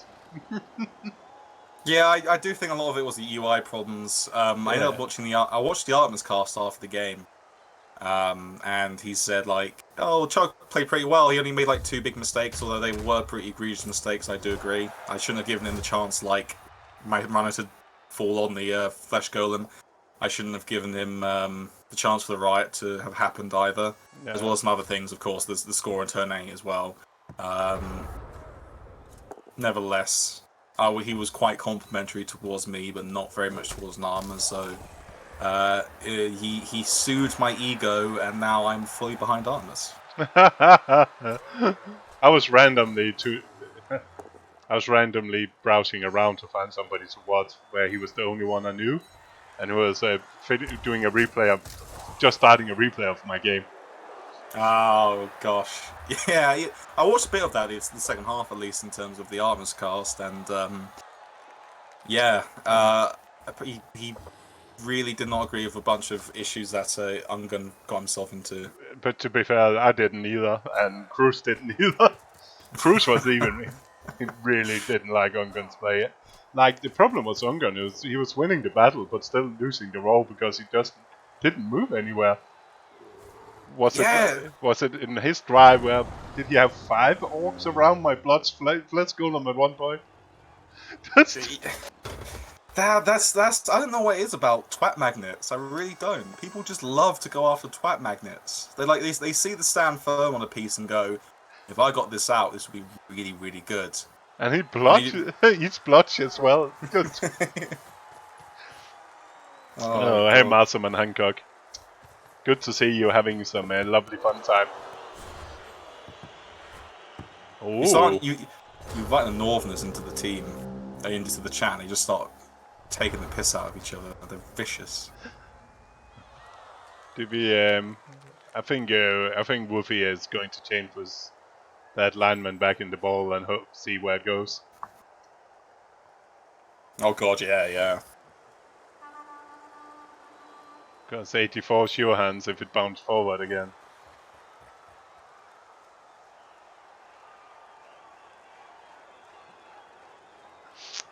Yeah, I do think a lot of it was the UI problems. I ended up watching I watched the Artemis cast after the game. And he said like, oh, Chuck played pretty well. He only made like 2 big mistakes, although they were pretty egregious mistakes. I do agree. I shouldn't have given him the chance, like my runner to fall on the flesh golem. I shouldn't have given him the chance for the riot to have happened either, as well as some other things. Of course, there's the score and turn 8 as well. Nevertheless, he was quite complimentary towards me, but not very much towards Narma. So. He soothed my ego, and now I'm fully behind Artemis.
I was randomly browsing around to find somebody to watch where he was the only one I knew, and he was doing a replay of, just starting a replay of my game.
Oh gosh, yeah. I watched a bit of that. It's the second half, at least, in terms of the Artemis cast, and he really did not agree with a bunch of issues that Ungun got himself into.
But to be fair, I didn't either, and Cruz didn't either. Cruz was even he really didn't like Ungun's play. Like, the problem was Ungun, he was winning the battle, but still losing the roll because he just didn't move anywhere. Was it in his drive where did he have 5 orcs around my Blood's Flesh Golem at one point?
That's I don't know what it is about twat magnets. I really don't. People just love to go after twat magnets. They see the stand firm on a piece and go, if I got this out, this would be really, really good.
And he eats blotch as well. Hey Masterman Hancock. Good to see you having some lovely fun time. Oh.
You invite the Northerners into the team, into the chat, and they just start taking the piss out of each other. They're vicious.
I think Woofy is going to change that lineman back in the ball and see where it goes.
Oh god, yeah.
Because 84 sure hands if it bounced forward again.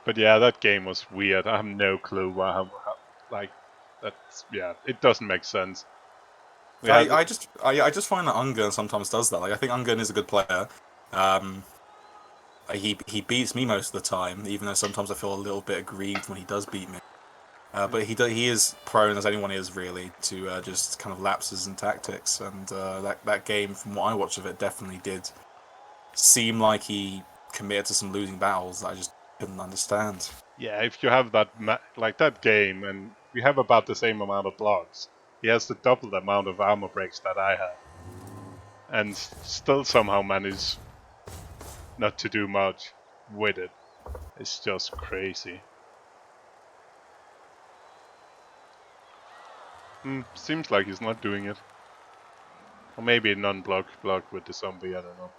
But yeah, that game was weird. I have no clue it doesn't make sense.
I just find that Ungun sometimes does that. Like, I think Ungun is a good player. He beats me most of the time, even though sometimes I feel a little bit aggrieved when he does beat me. But he is prone, as anyone is really, to just kind of lapses in tactics. And that game, from what I watched of it, definitely did seem like he committed to some losing battles that I just couldn't understand.
Yeah, if you have that like that game, and we have about the same amount of blocks, he has the double amount of armor breaks that I have, and still somehow manage not to do much with it. It's just crazy. Seems like he's not doing it. Or maybe non-block with the zombie, I don't know.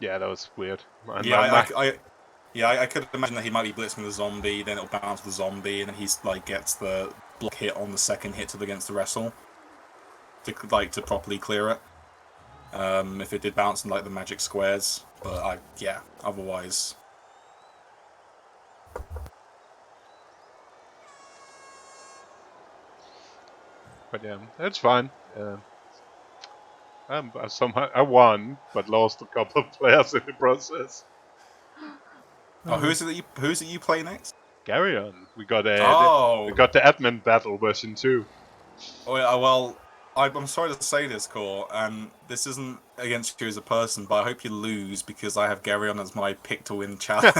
Yeah, that was weird. And
I could imagine that he might be blitzing the zombie, then it'll bounce the zombie, and then he's like gets the block hit on the second hit against the wrestle to properly clear it. If it did bounce in like the magic squares, but otherwise.
But yeah, that's fine. Somehow I won, but lost a couple of players in the process.
Oh, who's it you play next?
Garyon. We got the admin battle version 2.
Oh yeah, well, I'm sorry to say this, Core, and this isn't against you as a person, but I hope you lose because I have Garyon as my pick to win challenge.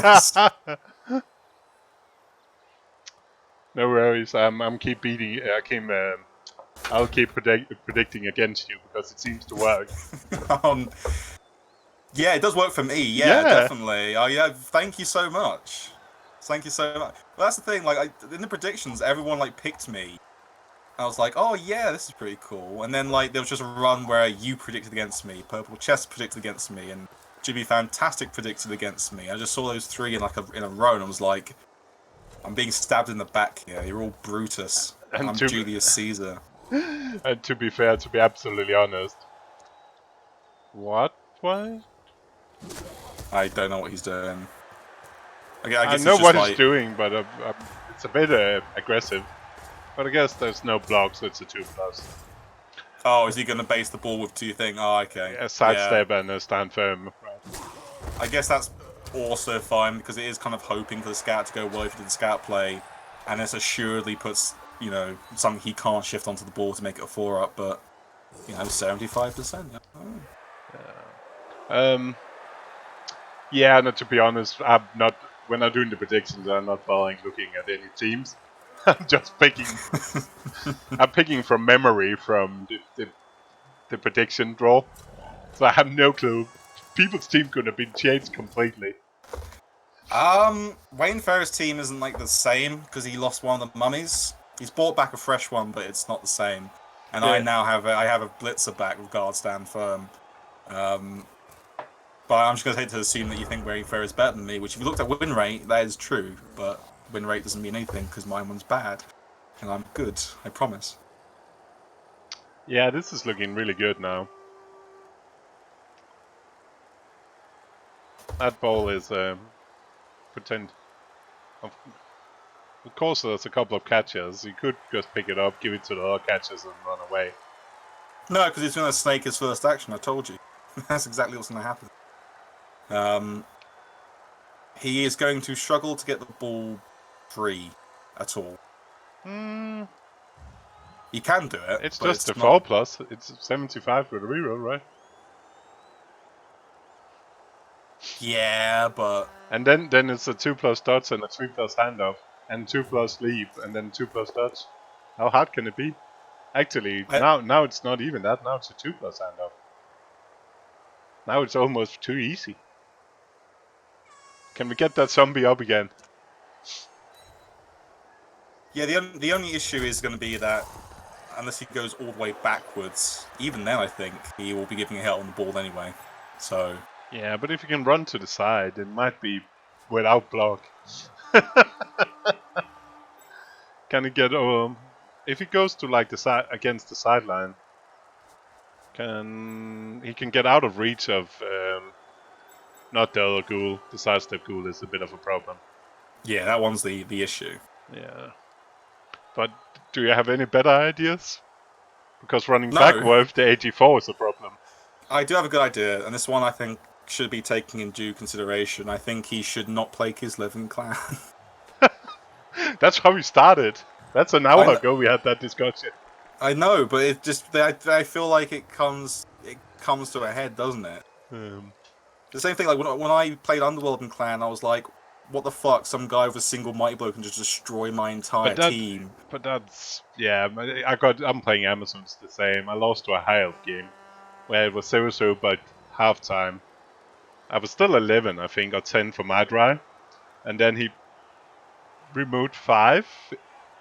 No worries. I'm keep beating. I'll keep predicting against you because it seems to work.
Yeah, it does work for me. Yeah, definitely. Oh yeah, thank you so much. Thank you so much. Well, that's the thing. Like in the predictions, everyone like picked me. I was like, oh yeah, this is pretty cool. And then like there was just a run where you predicted against me, Purple Chest predicted against me, and Jimmy Fantastic predicted against me. I just saw those three in a row, and I was like, I'm being stabbed in the back here. You're all Brutus. And I'm Julius Caesar.
And to be fair, to be absolutely honest, what?
I don't know what he's doing. Okay, I guess
know what
he's
doing, but it's a bit aggressive. But I guess there's no block, so it's a 2+.
Oh, is he going to base the ball with 2 things? Oh, okay.
A sidestep and a stand firm. Right.
I guess that's also fine because it is kind of hoping for the scout to go well if he did the scout play, and this assuredly puts something he can't shift onto the ball to make it a 4-up, but 75%.
Yeah, no, to be honest, I'm not. When I'm doing the predictions, I'm not looking at any teams. I'm just picking. I'm picking from memory from the prediction draw, so I have no clue. People's team could have been changed completely.
Wayne Ferris' team isn't like the same because he lost one of the mummies. He's brought back a fresh one, but it's not the same. And I now have a blitzer back with guard stand firm. But I'm just going to hate to assume that you think Wayne Ferris is better than me, which if you looked at win rate, that is true. But win rate doesn't mean anything because my one's bad. And I'm good, I promise.
Yeah, this is looking really good now. That ball is pretend. Of course, there's a couple of catchers. You could just pick it up, give it to the other catchers, and run away.
No, because he's going to snake his first action. I told you. That's exactly what's going to happen. He is going to struggle to get the ball free at all. He can do it.
It's just a 4+. It's 75 with a reroll, right?
Yeah, but
and then it's a 2+ dodge and a 3+ handoff and 2+ leap and then 2+ dodge. How hard can it be? Actually, now it's not even that. Now it's a 2+ handoff. Now it's almost too easy. Can we get that zombie up again?
Yeah, the only issue is going to be that unless he goes all the way backwards, even then I think he will be giving a hit on the ball anyway. So
yeah, but if he can run to the side, it might be without block. Can he get if he goes to like the side against the sideline? He can get out of reach of not the other ghoul. The sidestep ghoul is a bit of a problem.
Yeah, that one's the issue.
Yeah. But do you have any better ideas? Because running back with the AG4 is a problem.
I do have a good idea, and this one I think should be taken in due consideration. I think he should not play Kislev in Clan.
That's how we started. That's an hour ago we had that discussion.
I know, but it just I feel like it comes to a head, doesn't it? The same thing, like when I played Underworld and Clan, I was like, what the fuck? Some guy with a single mighty blow can just destroy my entire team.
But that's yeah. I'm playing Amazon. It's the same. I lost to a high elf game where it was 0-0 by halftime. I was still 11, I think, or 10 for my drive, and then he removed 5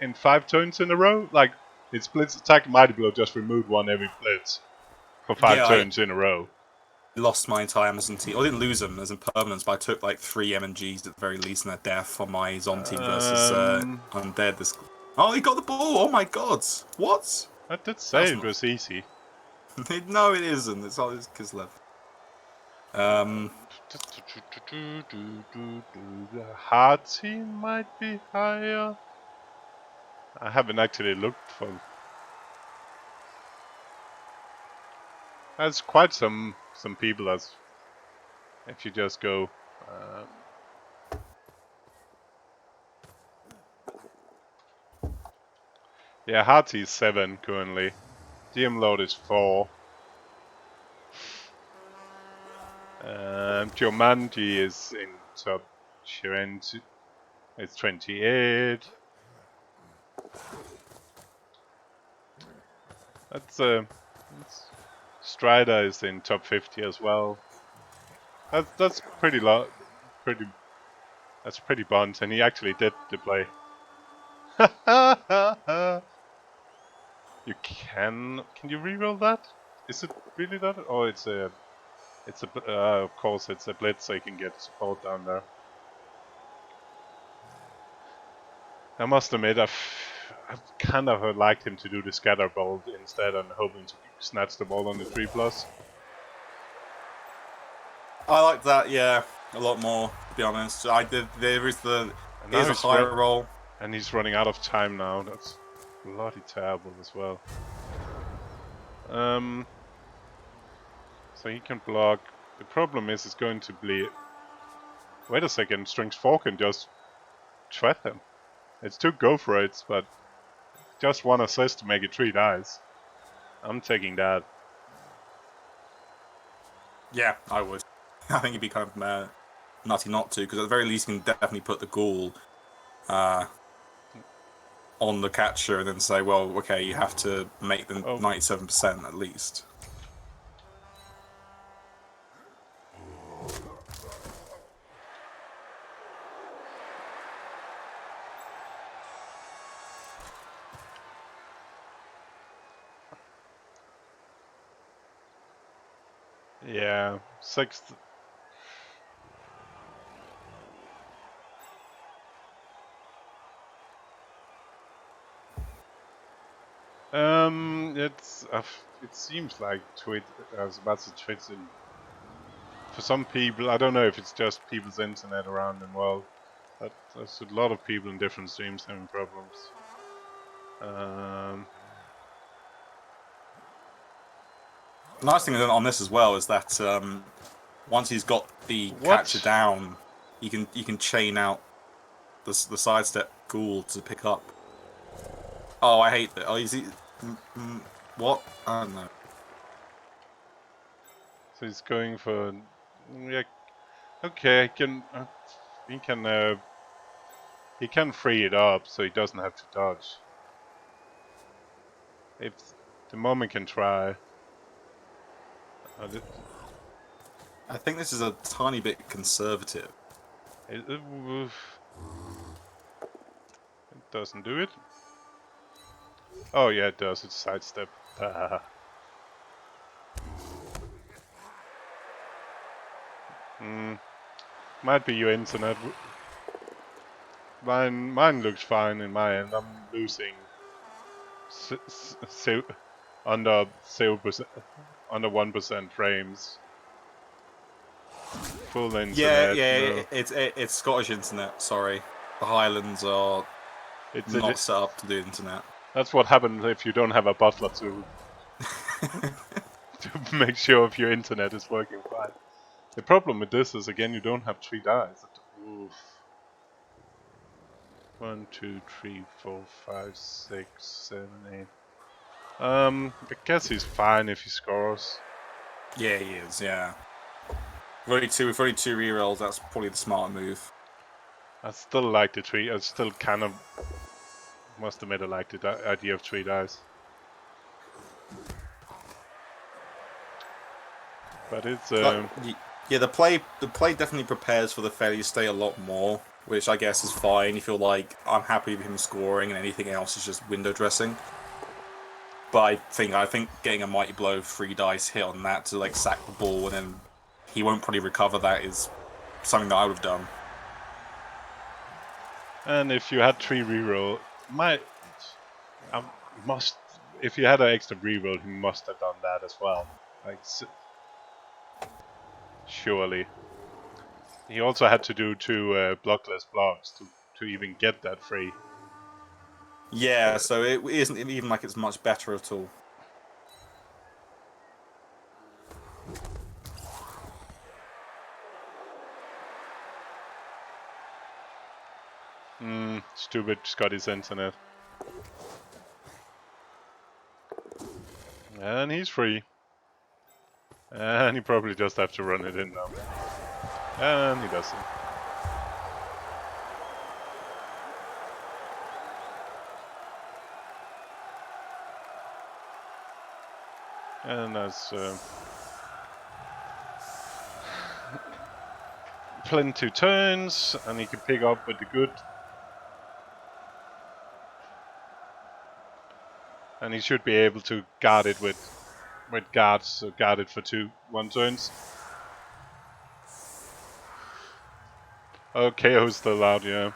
in 5 turns in a row. Like his blitz attack mighty blow just removed 1 every blitz for 5 turns in a row.
Lost my entire Amazon team. I didn't lose them as in permanence, but I took like 3 MNGs at the very least in their death on my Zon team versus Undead. Oh, he got the ball! Oh my god! What?
I did say it was easy.
No, it isn't. It's all Kislev.
Hard team might be higher. I haven't actually looked for. There's quite some people as if you just go. Yeah, Harty is 7 currently. DM load is 4. Jumanji is in top 20. It's 28. That's Strider is in top 50 as well. That's pretty low. That's pretty bunt, and he actually did the play. Can you reroll that? Is it really that? Oh, it's a of course it's a blitz, so you can get support down there. I must admit, I've kind of liked him to do the scatter bolt instead, and hoping to snatch the ball on the 3+.
I like that, yeah, a lot more. To be honest, there is a higher roll,
and he's running out of time now. That's bloody terrible as well. So he can block. The problem is, it's going to be. Wait a second, Strings 4 can just trap him. It's 2 go for it, but just 1 assist to make it 3 dice. I'm taking that.
Yeah, I would. I think it'd be kind of nutty not to, because at the very least you can definitely put the ghoul on the catcher and then say, well, okay, you have to make them 97% at least.
Yeah, 6th. It seems like Twitch, as about to Twitch, for some people, I don't know if it's just people's internet around the world, but there's a lot of people in different streams having problems.
The nice thing on this as well is that once he's got the catcher down, you can chain out the sidestep ghoul to pick up. Oh, I hate that. Oh, is he? What? I don't know.
So he's going for. Yeah, okay, he can free it up, so he doesn't have to dodge. If the moment can try.
I think this is a tiny bit conservative.
It doesn't do it. Oh yeah, it does. It's sidestep. Might be your internet. Mine looks fine in my end. I'm losing under 0%, under 1% frames. Full internet.
Yeah. No. It's Scottish internet. Sorry, the Highlands are not set up to do internet.
That's what happens if you don't have a butler to to make sure if your internet is working fine. The problem with this is, again, you don't have 3 dice. Oof. 1, 2, 3, 4, 5, 6, 7, 8. I guess he's fine if he scores.
Yeah, he is. Yeah. With only two rerolls, that's probably the smart move.
I still like the 3. I still kind of must admit I like the idea of 3 dice. But it's
yeah, the play definitely prepares for the failure state a lot more, which I guess is fine. You feel like I'm happy with him scoring, and anything else is just window dressing. But I think getting a mighty blow 3 dice hit on that to like sack the ball and then he won't probably recover that is something that I would have done.
And if you had 3 reroll, if you had an extra reroll, he must have done that as well. Like, surely. He also had to do 2 blockless blocks to even get that free.
Yeah, so it isn't even like it's much better at all.
Stupid Scotty's internet. And he's free. And he probably just have to run it in now. And he doesn't. And that's plenty turns, and he can pick up with the good. And he should be able to guard it with guards, so guard it for 1 turns. Oh, KO's still out, yeah.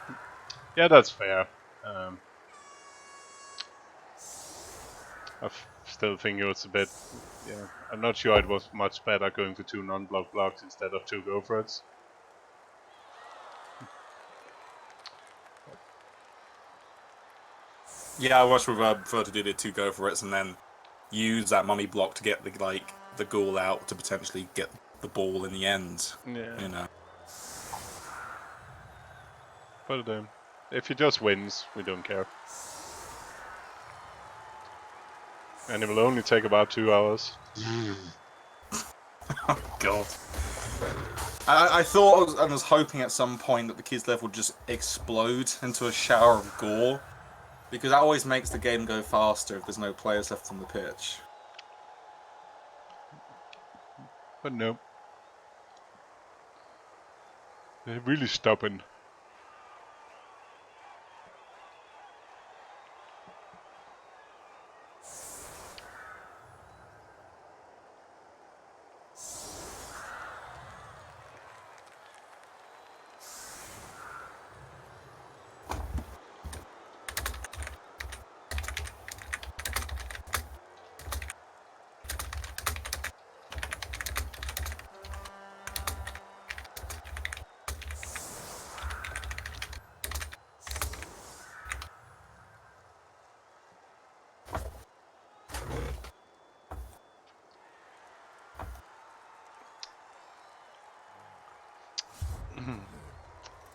Yeah, that's fair. I still think it was a bit, yeah. I'm not sure it was much better going for 2 non-block blocks instead of 2 go-for-its.
Yeah, I much prefer to do the 2 go-for-its and then use that mummy block to get the ghoul out to potentially get the ball in the end.
Yeah.
You know.
But if he just wins, we don't care. And it will only take about 2 hours.
Oh god. I thought I was hoping at some point that the Kislev would just explode into a shower of gore, because that always makes the game go faster if there's no players left on the pitch.
But no. They're really stubborn.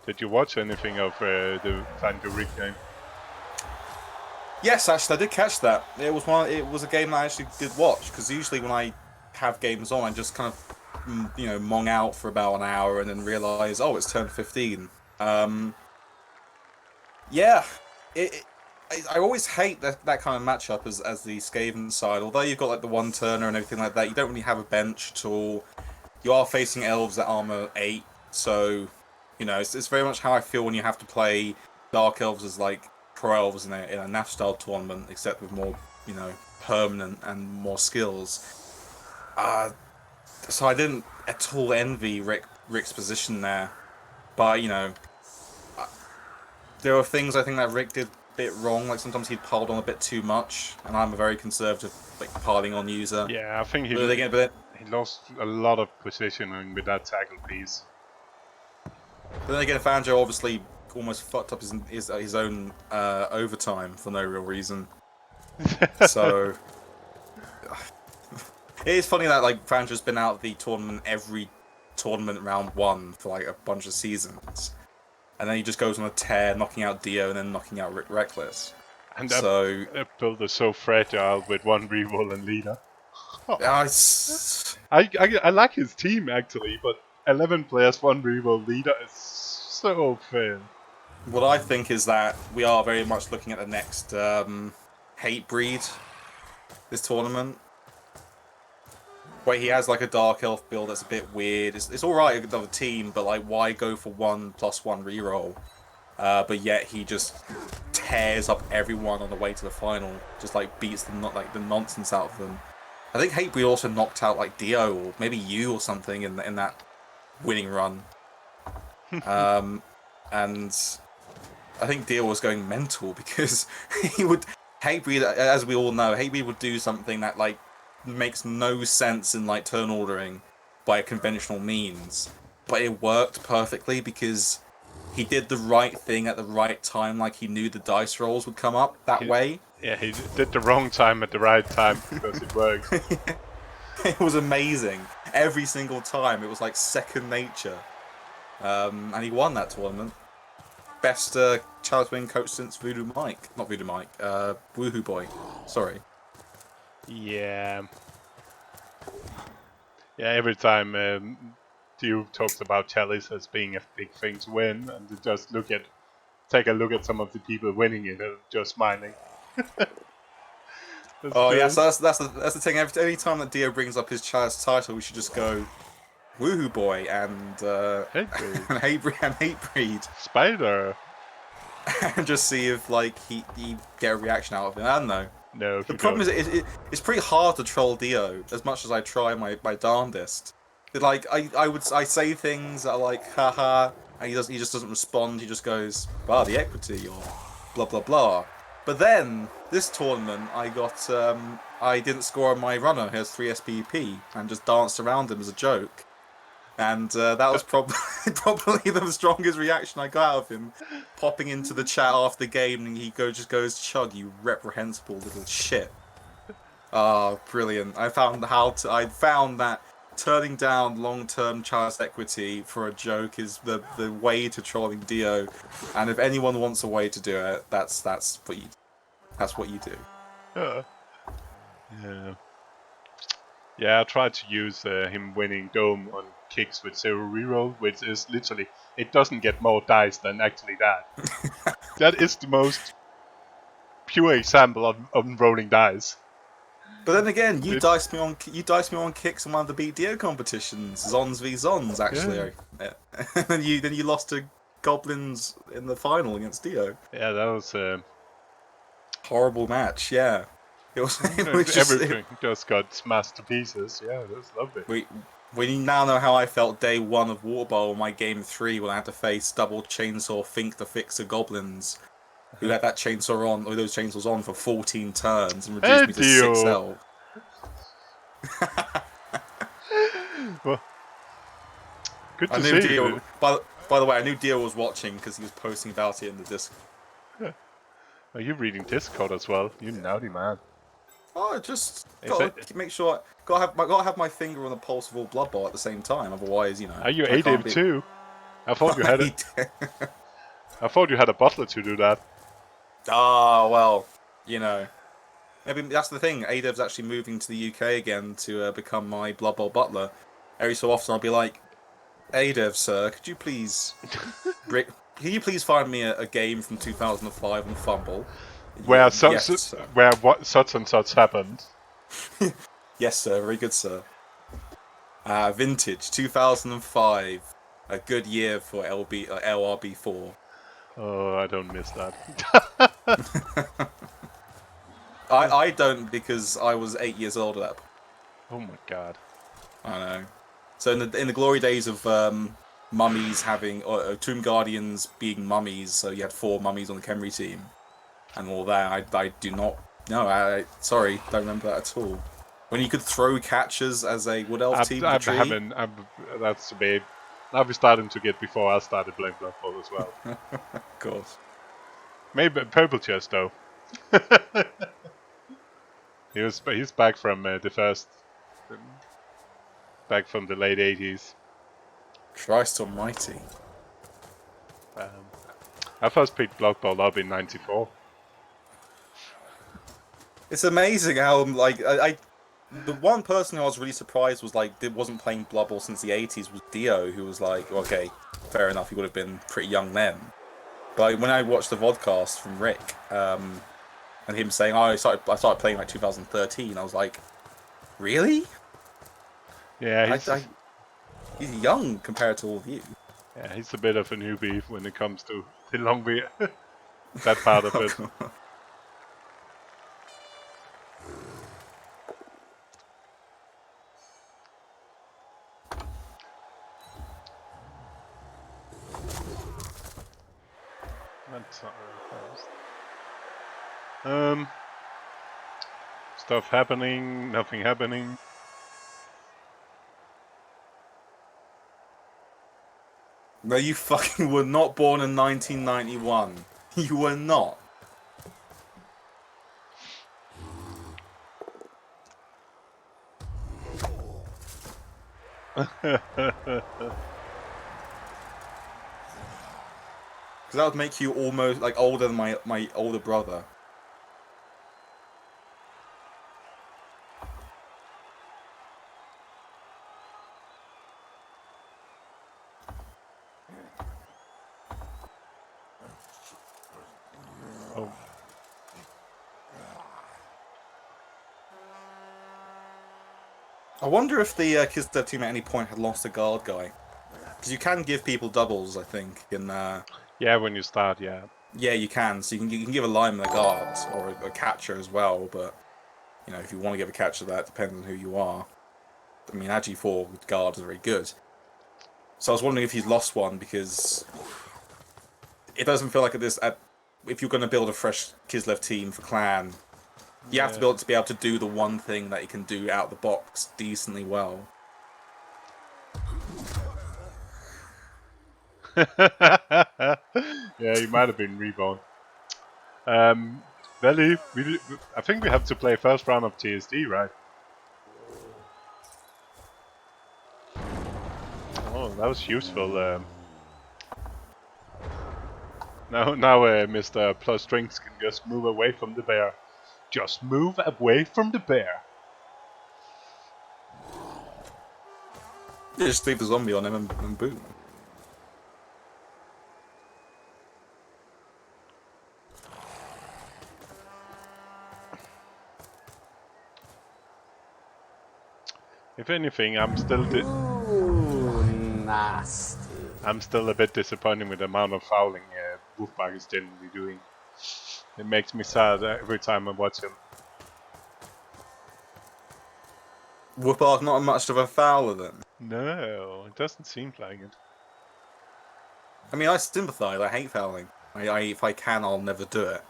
Did you watch anything of the Fanjo Rig game?
Yes, actually, I did catch that. It was a game I actually did watch, because usually when I have games on, I just kind of, mong out for about an hour and then realise, oh, it's turn 15. Yeah, I always hate that kind of matchup as the Skaven side. Although you've got like the 1-turner and everything like that, you don't really have a bench at all. You are facing elves at armor 8, so it's very much how I feel when you have to play Dark Elves as like Pro Elves in a NAF style tournament, except with more permanent and more skills. So I didn't at all envy Rick's position there, but there were things I think that Rick did a bit wrong. Like sometimes he piled on a bit too much, and I'm a very conservative piling on user.
Yeah, I think he lost a lot of positioning with that tackle piece.
But then again, Fanjo obviously almost fucked up his own overtime for no real reason. So it is funny that like Fanjo's been out of the tournament every tournament round 1 for like a bunch of seasons, and then he just goes on a tear, knocking out Dio and then knocking out Reckless.
And that build is so fragile with 1 reroll and leader. I like his team actually, but 11 players, 1 reroll leader is so fair.
What I think is that we are very much looking at the next hate breed this tournament. Where he has like a Dark Elf build that's a bit weird. It's alright with the team, but like why go for 1+1 reroll? But yet he just tears up everyone on the way to the final. Just like beats the nonsense out of them. I think Hatebreed also knocked out like Dio or maybe you or something in that winning run. And I think Dio was going mental because Hatebreed, as we all know, Hatebreed would do something that like makes no sense in like turn ordering by conventional means, but it worked perfectly because he did the right thing at the right time. Like he knew the dice rolls would come up that way.
Yeah, he did the wrong time at the right time because it worked.
It was amazing every single time. It was like second nature, and he won that tournament. Best Challenge Wing coach since Voodoo Mike, not Voodoo Mike, Woohoo Boy. Sorry.
Yeah. Yeah, every time Dio talks about Chalice as being a big thing to win, and to just take a look at some of the people winning it and just smiling.
Oh yeah, so that's the thing. Every time that Dio brings up his Chalice title, we should just go Woohoo Boy and Hatebreed.
Spider.
And just see if like he get a reaction out of it. I don't know.
No.
The problem is it's pretty hard to troll Dio as much as I try my darndest. Like I say things that are like haha, and he just doesn't respond. He just goes, "Wow, the equity," or blah blah blah. But then this tournament, I didn't score on my runner. He has 3 SPP and just danced around him as a joke. And that was probably the strongest reaction I got out of him, popping into the chat after the game, and he just goes, "Chug, you reprehensible little shit." Ah, brilliant! I found that turning down long-term Chalice equity for a joke is the way to trolling Dio, and if anyone wants a way to do it, that's what you do.
Yeah. Yeah, I tried to use him winning Dome on kicks with 0 reroll, which is literally, it doesn't get more dice than actually that. That is the most pure example of rolling dice.
But then again, you diced me on kicks in one of the Beat Dio competitions, Zons v Zons actually. Yeah. then you lost to Goblins in the final against Dio.
Yeah, that was a
horrible match. Yeah. It was just,
everything just got smashed to pieces. Yeah, that was lovely.
We now know how I felt day 1 of Water Bowl, my game 3, when I had to face double chainsaw Fink the Fixer Goblins, who had that chainsaw on, or those chainsaws on for 14 turns and reduced me to 6 health.
Well, good to see you.
By the way, I knew Dio was watching because he was posting about it in the Discord.
Yeah. Are you reading Discord as well? You naughty man.
Oh, just gotta make sure. Gotta have my finger on the pulse of all Blood Bowl at the same time. Otherwise, you know.
Are you Div2? I thought you had it. I thought you had a butler to do that.
Ah, well, you know. Maybe that's the thing. Adev's actually moving to the UK again to become my Blood Bowl butler. Every so often, I'll be like, "Adev, sir, could you please find me a game from 2005 on Fumble?"
Where such and such happened.
Yes, sir. Very good, sir. Vintage 2005, a good year for LRB4.
Oh, I don't miss that.
I don't, because I was 8 years old at that point.
Oh my god.
I know. So in the glory days of mummies having Tomb Guardians being mummies, so you had 4 mummies on the Khemri team. And all that, I do not. No, sorry, don't remember that at all. When you could throw catchers as a Wood Elf team.
That's the babe. I'll be starting to get before I started playing Blood Bowl as well.
Of course.
Maybe Purple Chest though. He's back from back from the late 80s.
Christ Almighty.
I first picked Blood Bowl up in '94.
It's amazing how, like, The one person who I was really surprised was like wasn't playing Blood Bowl since the 80s was Dio, who was like, okay, fair enough, he would have been pretty young then. But when I watched the vodcast from Rick, and him saying, oh, I started playing like 2013, I was like, really?
Yeah,
he's young compared to all of you.
Yeah, he's a bit of a newbie when it comes to the long beer. That part of it. That's not really fast. Stuff happening, nothing happening.
No, you fucking were not born in 1991. You were not. Because that would make you almost like older than my older brother.
Oh.
I wonder if the Kislev team at any point had lost a guard guy. Because you can give people doubles, I think, in
Yeah, when you start, yeah.
Yeah, you can. So you can give a lineman a guard or a catcher as well. But you know, if you want to give a catcher, that depends on who you are. I mean, AG4 with guards are very good. So I was wondering if he's lost one because it doesn't feel like if you're going to build a fresh Kislev team for clan, you have to build it to be able to do the one thing that you can do out of the box decently well.
Yeah, he might have been reborn. Veli, I think we have to play first round of TSD, right? Oh, that was useful. Now, Mr. Plus Strings can just move away from the bear. Just move away from the bear.
You just leave the zombie on him and boom.
If anything, I'm still
Nasty.
I'm still a bit disappointed with the amount of fouling Woofbark is generally doing. It makes me sad every time I watch him.
Woofbark not much of a fouler then?
No, it doesn't seem like it.
I mean, I sympathise. I hate fouling. If I can, I'll never do it.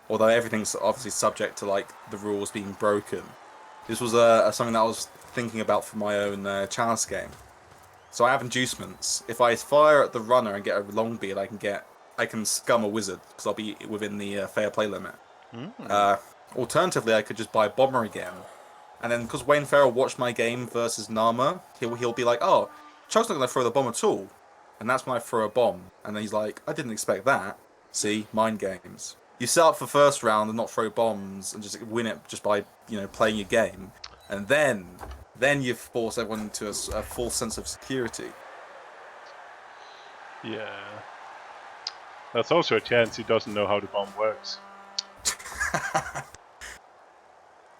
Although everything's obviously subject to like the rules being broken. This was something that I was thinking about for my own chance game. So I have inducements. If I fire at the runner and get a long beard, I can scum a wizard because I'll be within the fair play limit. Alternatively, I could just buy bomber again, and then because Wayne Farrell watched my game versus Nama, he'll be like, "Oh, Chuck's not gonna throw the bomb at all," and that's when I throw a bomb, and then he's like, "I didn't expect that." See, mind games. You set up for first round and not throw bombs and just win it just by playing your game, and then you force everyone into a full sense of security.
Yeah. That's also a chance he doesn't know how the bomb works.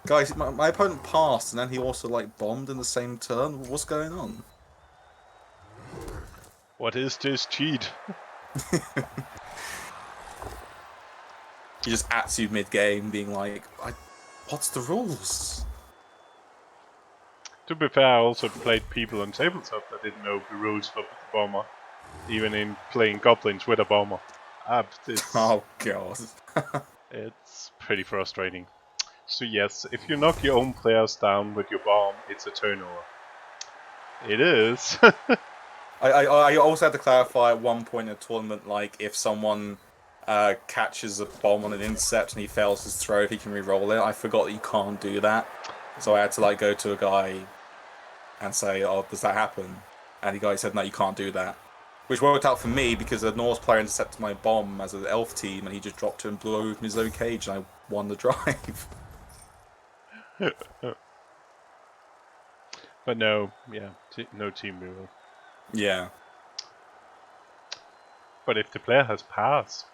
Guys, my opponent passed and then he also bombed in the same turn. What's going on?
What is this cheat?
He just ats you mid-game being like, what's the rules?
To be fair, I also played people on tabletop that didn't know the rules for the bomber. Even in playing goblins with a bomber.
Oh god.
It's pretty frustrating. So yes, if you knock your own players down with your bomb, it's a turnover. It is.
I also had to clarify at one point in a tournament, if someone catches a bomb on an intercept and he fails his throw, he can re-roll it. I forgot that you can't do that. So I had to go to a guy and say, "Oh, does that happen?" And the guy said, "No, you can't do that." Which worked out for me because the Norse player intercepted my bomb as an elf team and he just dropped it and blew open his own cage and I won the drive.
But no, yeah, no team rule.
Yeah.
But if the player has pass,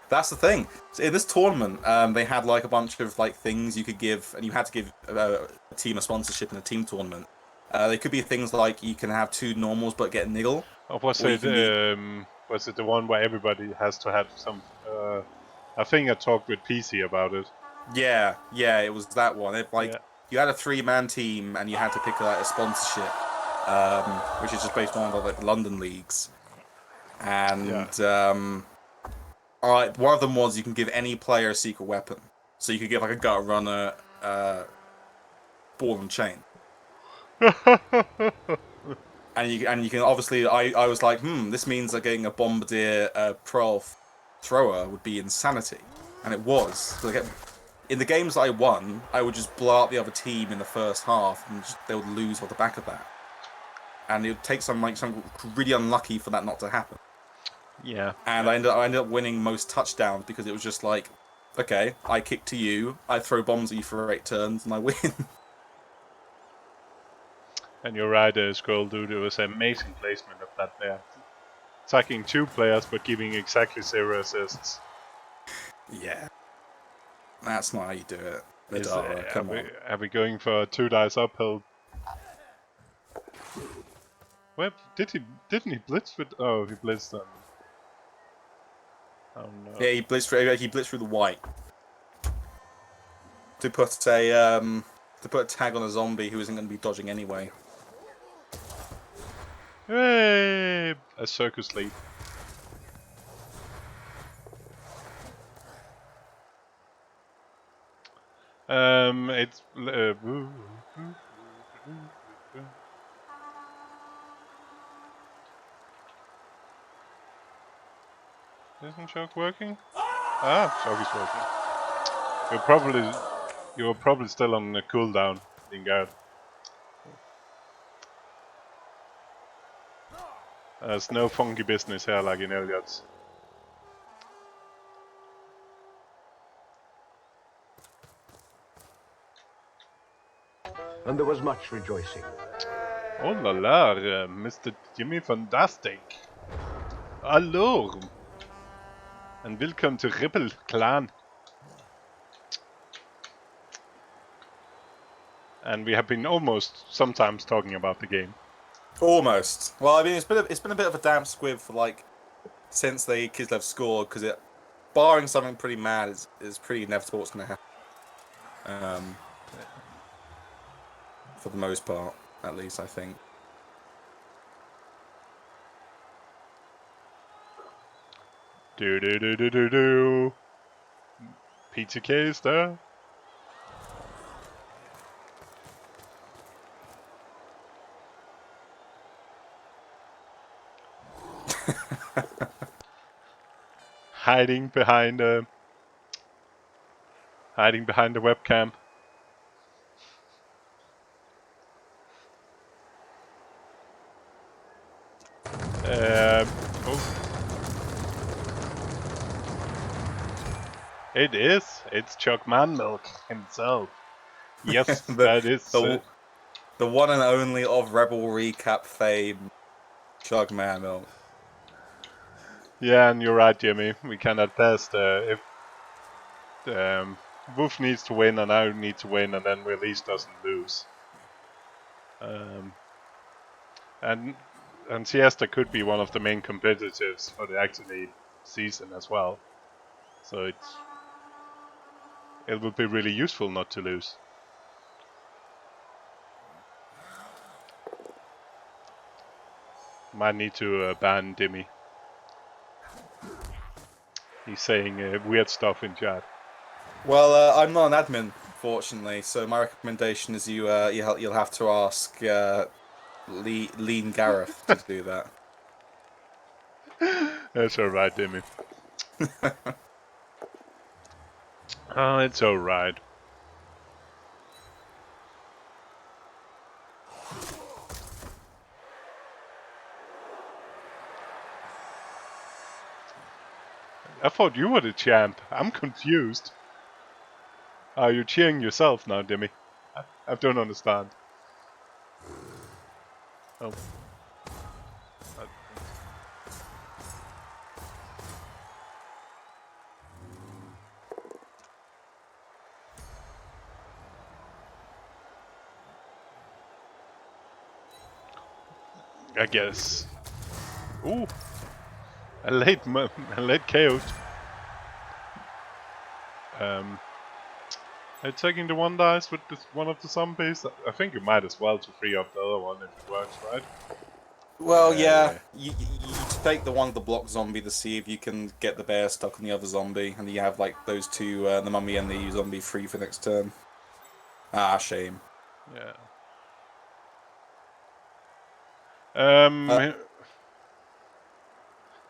That's the thing. So in this tournament, they had like a bunch of like things you could give, and you had to give a team a sponsorship in a team tournament. They could be things like you can have 2 normals but get niggle.
or was
Or you
it
can be
was it the one where everybody has to have some? I think I talked with PC about it.
yeah, it was that one. It, like
Yeah.
you had a 3-man team and you had to pick like a sponsorship, which is just based on like the London leagues. And one of them was you can give any player a secret weapon. So you could give like a gut runner, ball and chain. And you can obviously I was like, this means that getting a bombardier pro thrower would be insanity, and it was. So in the games I won, I would just blow up the other team in the first half, and they would lose off the back of that. And it would take some really unlucky for that not to happen.
Yeah.
And I ended up winning most touchdowns because it was just like, okay, I kick to you, I throw bombs at you for 8 turns, and I win.
And you're right, Scroll Dude. It was an amazing placement of that there. Attacking 2 players but giving exactly 0 assists.
Yeah. That's not how you do it. Mudarra, come on.
Are we going for 2 dice uphill? Well, didn't he blitz with? Oh, he blitzed them. Oh no.
Yeah, he blitzed through the white to put a tag on a zombie who isn't going to be dodging anyway.
Hey, a circus lead. It's isn't Shock working? Ah, Shock is working. You're probably still on the cooldown, Lingard. There's no funky business here like in Elliot's.
And there was much rejoicing.
Oh la la, Mr. Jimmy Fantastic. Hallo! And welcome to ReBBL Clan. And we have been almost sometimes talking about the game.
Almost. Well, I mean, it's been a bit of a damp squib for like since the Kislev scored, because it, barring something pretty mad, is pretty inevitable what's going to happen. For the most part, at least, I think.
Do. PTK is there. Hiding behind the webcam. It is. It's Chuck Manmilk himself. Yes, that is
the one and only of ReBBL recap fame, Chuck Manmilk.
Yeah, and you're right, Jimmy. We cannot test if Woof needs to win and I need to win, and then Release doesn't lose. And SIESTA could be one of the main competitors for the actually season as well. So it would be really useful not to lose. Might need to ban Dimmy. He's saying weird stuff in chat.
Well, I'm not an admin, fortunately, so my recommendation is you'll have to ask Lean Gareth to do that.
That's alright, Dimmy. Oh, it's alright. I thought you were the champ. I'm confused. Are you cheering yourself now, Dimmy? I don't understand. Oh. I guess. Ooh, a late KO. Taking the one dice with one of the zombies. I think you might as well to free up the other one if it works, right?
Well, yeah. You take the one with the block zombie to see if you can get the bear stuck on the other zombie, and you have like those two, the mummy and the zombie, free for next turn. Ah, shame.
Yeah.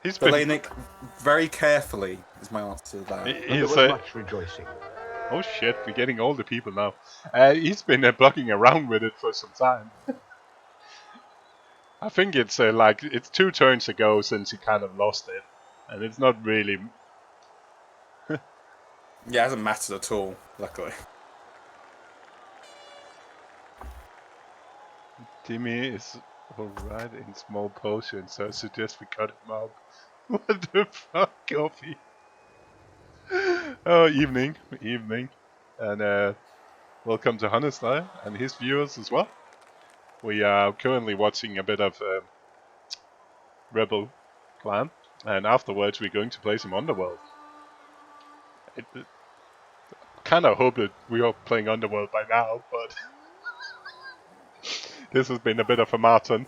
He's been.
Belenic, very carefully is my answer to that.
And there was much rejoicing.
Oh shit, we're getting all the people now. He's been blocking around with it for some time. I think it's like it's 2 turns ago since he kind of lost it, and it's not really.
Yeah, it hasn't mattered at all, luckily.
Timmy is alright in small potions, so I suggest we cut him out. What the fuck, Coffee? Oh, evening, and welcome to Honesty and his viewers as well. We are currently watching a bit of ReBBL clan, and afterwards we're going to play some Underworld. Kind of hope that we are playing Underworld by now, but this has been a bit of a marathon.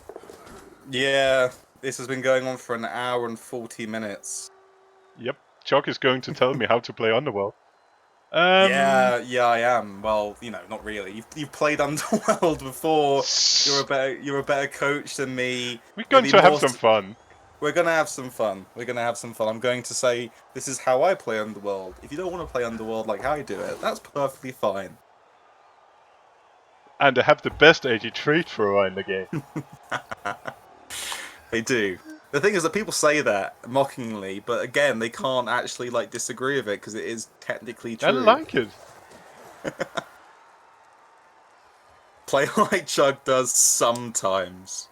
Yeah, this has been going on for an hour and 40 minutes.
Yep, Chuck is going to tell me how to play Underworld.
Yeah, I am. Well, you know, not really. You've played Underworld before. You're a better coach than me.
We're going to have some fun.
We're gonna have some fun. I'm going to say this is how I play Underworld. If you don't want to play Underworld like how I do it, that's perfectly fine.
And they have the best AG3 thrower in the game.
They do. The thing is that people say that mockingly, but again, they can't actually like disagree with it because it is technically true.
I like it.
Play like Chug does sometimes.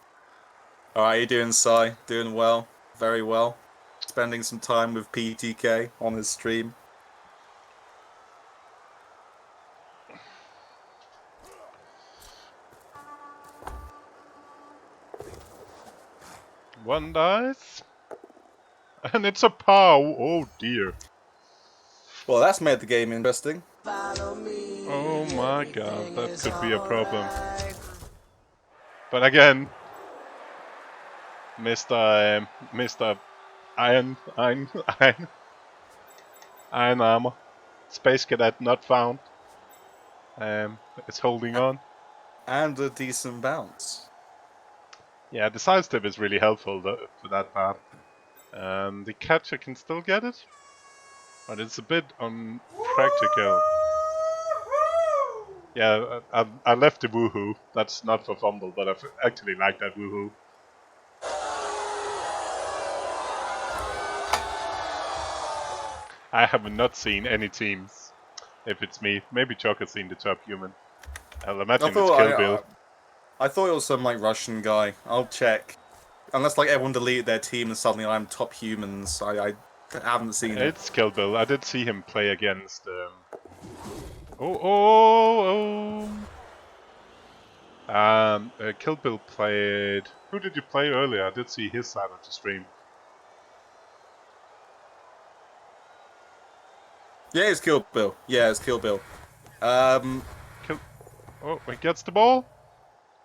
Alright, you doing, Sai? Doing well? Very well. Spending some time with PTK on his stream.
One dice. And it's a POW. Oh dear.
Well, that's made the game interesting.
Oh my god, that could be a problem. But again, Mr. Iron Armor, Space Cadet not found. It's holding on.
And a decent bounce.
Yeah, the side step is really helpful for that part. The catcher can still get it, but it's a bit unpractical. Yeah, I left the woohoo. That's not for fumble, but I actually like that woohoo. I have not seen any teams. If it's me, maybe Chuck has seen the top human. I'll imagine it's Kill Bill.
I thought it was some like Russian guy. I'll check. Unless like everyone deleted their team and suddenly I'm top humans. I haven't seen it.
It's Kill Bill. I did see him play against. Kill Bill played. Who did you play earlier? I did see his side of the stream.
Yeah, it's Kill Bill.
Oh, he gets the ball.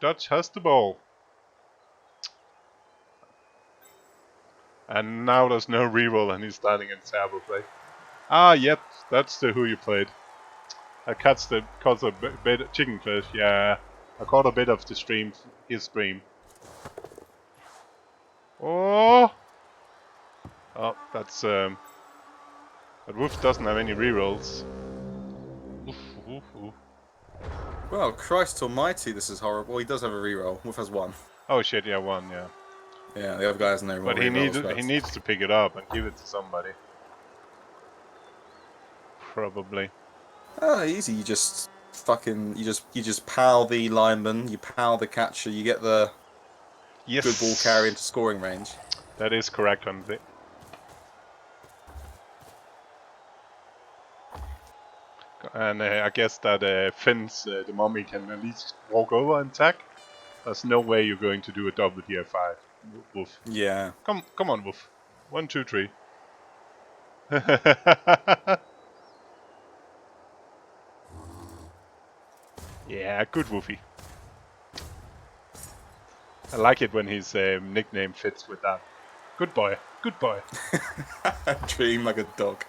Dutch has the ball. And now there's no reroll and he's standing in terrible play. Ah, yep, that's who you played. I caught a bit of chicken fish, yeah. I caught a bit of the stream, his stream. Oh! Oh, that's, but Woof doesn't have any rerolls. Oof, oof, oof.
Well, Christ almighty, this is horrible. He does have a reroll. Wolf has 1.
Oh shit, yeah, 1, yeah.
Yeah, the other guy has no reroll.
But he needs to pick it up and give it to somebody. Probably.
Oh, easy. You just pal the lineman, you pal the catcher, you get the
Yes.
good ball carry into scoring range.
That is correct, Andre. And I guess that Finn's the mummy can at least walk over and attack. There's no way you're going to do a double DF5. Woof.
Yeah.
Come on, Woof. 1, 2, 3. Yeah, good Woofy. I like it when his nickname fits with that. Good boy. Good boy.
Dream like a dog.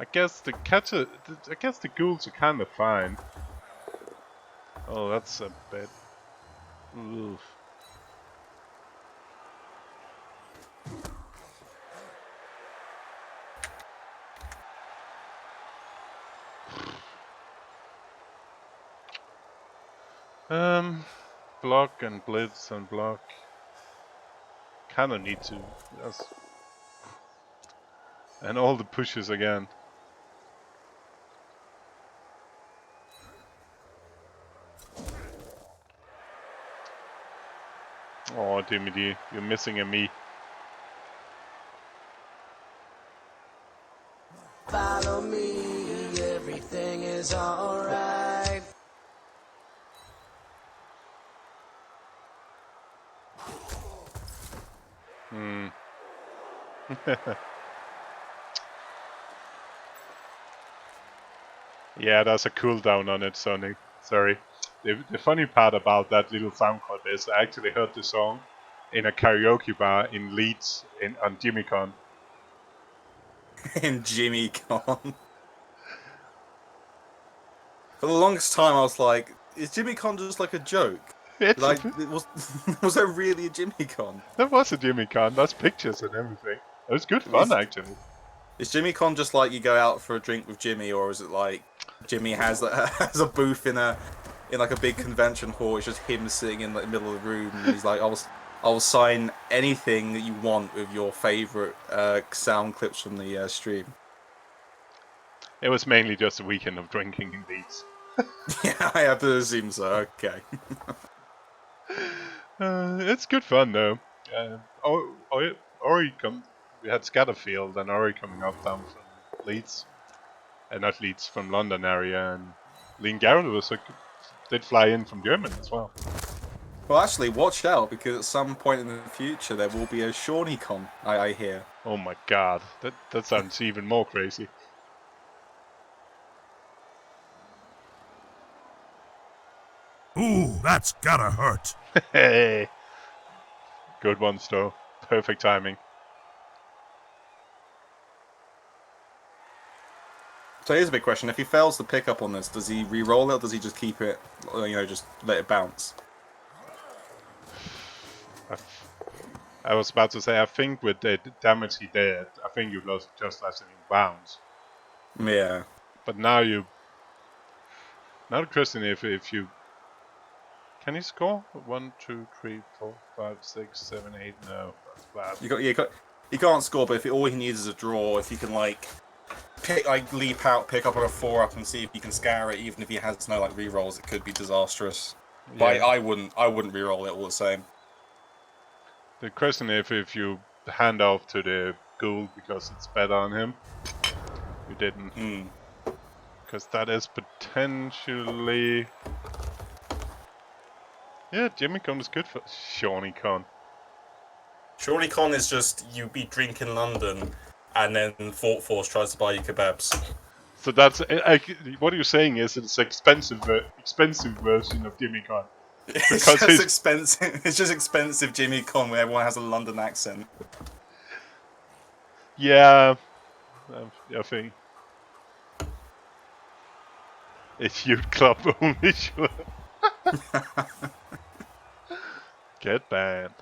I guess the catcher. I guess the ghouls are kind of fine. Oh, that's a bit. Oof. Block and blitz and block. Kinda need to. Yes. And all the pushes again. Oh, Dimity, you're missing a me.
Follow me, everything is alright.
Yeah, there's a cooldown on it, Sonny. Sorry. The funny part about that little sound clip is I actually heard the song in a karaoke bar in Leeds on Jimmy Con.
In Jimmy Con. For the longest time, I was like, "Is Jimmy Con just like a joke? Like, was there really a Jimmy Con?
There was a Jimmy Con. There's pictures and everything. It was good fun, actually.
Is Jimmy Con just like you go out for a drink with Jimmy, or is it like Jimmy has has a booth in like a big convention hall? It's just him sitting in the middle of the room, and he's like, "I'll sign anything that you want with your favorite sound clips from the stream."
It was mainly just a weekend of drinking in Leeds.
Yeah, I have to assume so. Okay.
It's good fun though. Ori we had Scatterfield and Ori coming up down from Leeds, not Leeds, from London area, and Lean Garrett did fly in from Germany as well.
Well, actually, watch out, because at some point in the future there will be a Shawnee Con, I hear.
Oh my god, that sounds even more crazy.
Ooh, that's gotta hurt.
Hey, good one, Sto. Perfect timing.
So here's a big question: if he fails to pick up on this, does he re-roll it, or does he just keep it? Just let it bounce?
I was about to say, I think with the damage he did, I think you lost just less than bounce.
Yeah.
But now the question, if you can he score 1, 2, 3, 4, 5, 6, 7, 8? No, that's bad.
You can't score, but if all he needs is a draw, if you can leap out, pick up on a 4-up, and see if you can scour it, even if he has no re-rolls, it could be disastrous. Yeah. But I wouldn't re-roll it all the same.
The question if you hand off to the ghoul because it's better on him. You didn't. Because that is potentially... Yeah, Jimmy Con is good for Shawnee Con.
Shawnee Con is just you be drinking London, and then Fort Force tries to buy you kebabs.
So that's... what you're saying is it's expensive version of Jimmy Con.
It's just expensive. It's just expensive Jimmy Con where everyone has a London accent.
Yeah, I think it's youth club only. Sure. Get banned.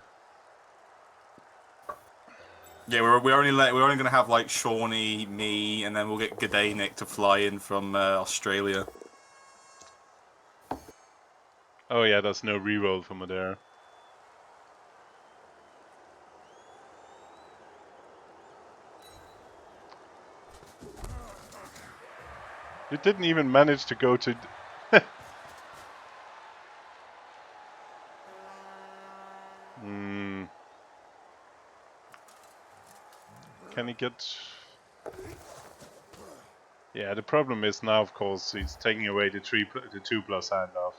Yeah, we're only gonna have Shawnee, me, and then we'll get Gdanik to fly in from Australia.
Oh yeah, there's no reroll from Mudarra. You didn't even manage to go to... Can he get... Yeah, the problem is now, of course, he's taking away the 2+ handoff.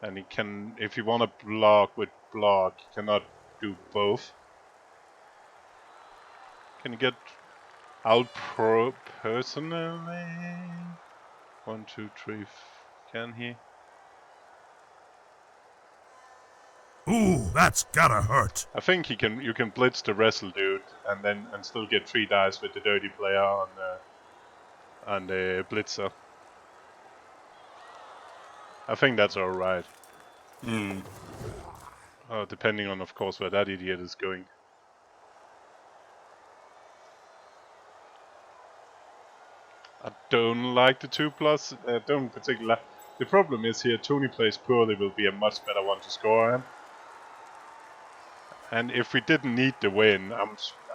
And he can, if you want to block with block, he cannot do both. Can you get out personally? 1, 2, 3. Can he?
Ooh, that's gotta hurt.
I think he can. You can blitz the wrestle dude and still get 3 dice with the dirty player on the blitzer. I think that's all right. Depending on, of course, where that idiot is going. I don't like the 2+. Don't particularly. The problem is here, Tony plays poorly will be a much better one to score him. And if we didn't need the win, I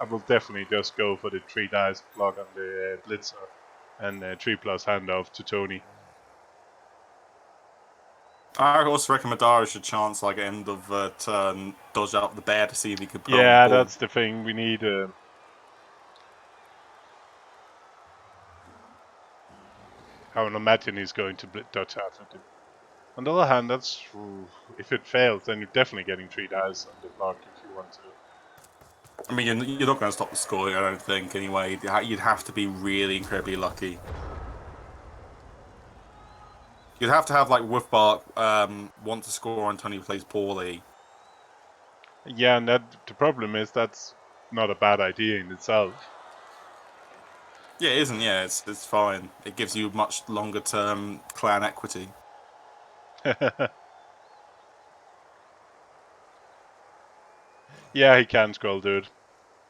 will definitely just go for the 3 dice block on the blitzer and 3+ handoff to Tony.
I also reckon Mudarra should chance like end of turn, dodge out the bear to see if he could put on the
Yeah,
ball.
that's the thing. We need. I would imagine he's going to dodge out of it. On the other hand, that's if it fails, then you're definitely getting 3 dice on the block if you want to.
I mean, you're not going to stop the scoring, I don't think. Anyway, you'd have to be really incredibly lucky. You'd have to have like Woofbark want to score on Tony who plays poorly.
Yeah, and the problem is that's not a bad idea in itself.
Yeah, it isn't. Yeah, it's fine. It gives you much longer term clan equity.
Yeah, he can scroll, dude.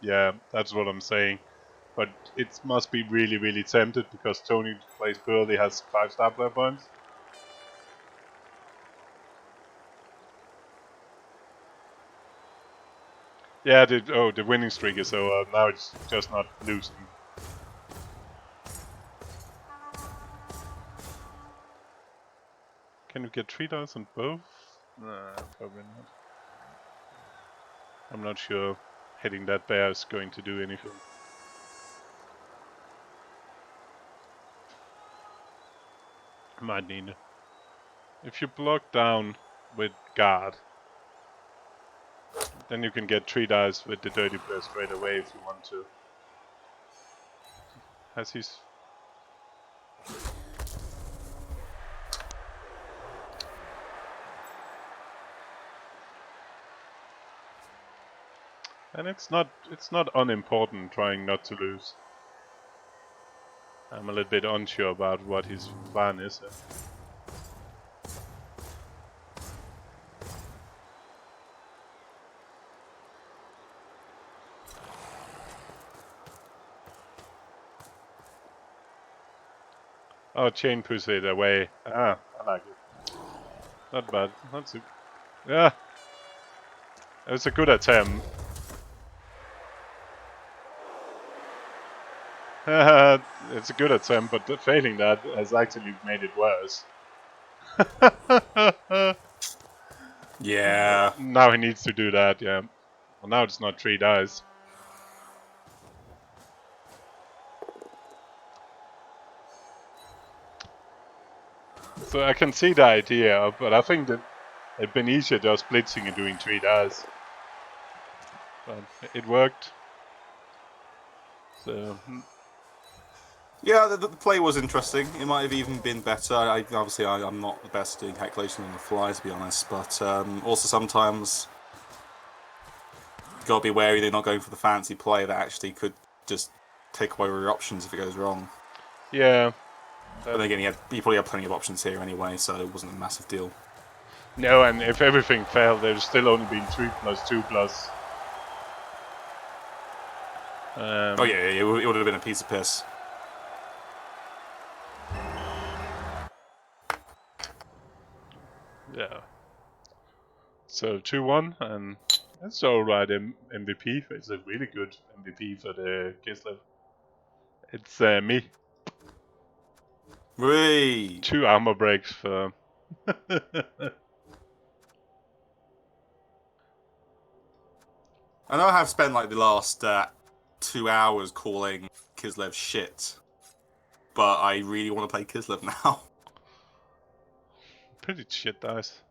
Yeah, that's what I'm saying. But it must be really, really tempted because Tony plays poorly, has 5-star player points. Yeah, the winning streak is over. Now it's just not losing. Can we get 3 dice on both? Nah, probably not. I'm not sure hitting that bear is going to do anything. Might need it. If you block down with guard, then you can get 3 dice with the dirty player straight away if you want to. Has he... And it's not unimportant trying not to lose. I'm a little bit unsure about what his plan is. Oh, chain push it away. Ah, I like it. Not bad. Not so... Yeah. It was a good attempt. It's a good attempt, but failing that has actually made it worse.
Yeah.
Now he needs to do that, yeah. Well, now it's not 3 dice. So I can see the idea, but I think that it'd been easier just blitzing and doing 3 dice. But it worked. So...
Yeah, the play was interesting. It might have even been better. Obviously, I'm not the best doing calculation on the fly, to be honest. But also sometimes you gotta be wary they're not going for the fancy play that actually could just take away your options if it goes wrong.
Yeah.
But then again, he probably had plenty of options here anyway, so it wasn't a massive deal.
No, and if everything failed, there's still only been 3+, 2+.
Oh yeah, it would have been a piece of piss.
Yeah. So 2-1, and that's alright MVP. It's a really good MVP for the Kislev. It's me.
Whee!
2 armor breaks for...
I know I have spent like the last 2 hours calling Kislev shit, but I really want to play Kislev now.
Pretty shit dice.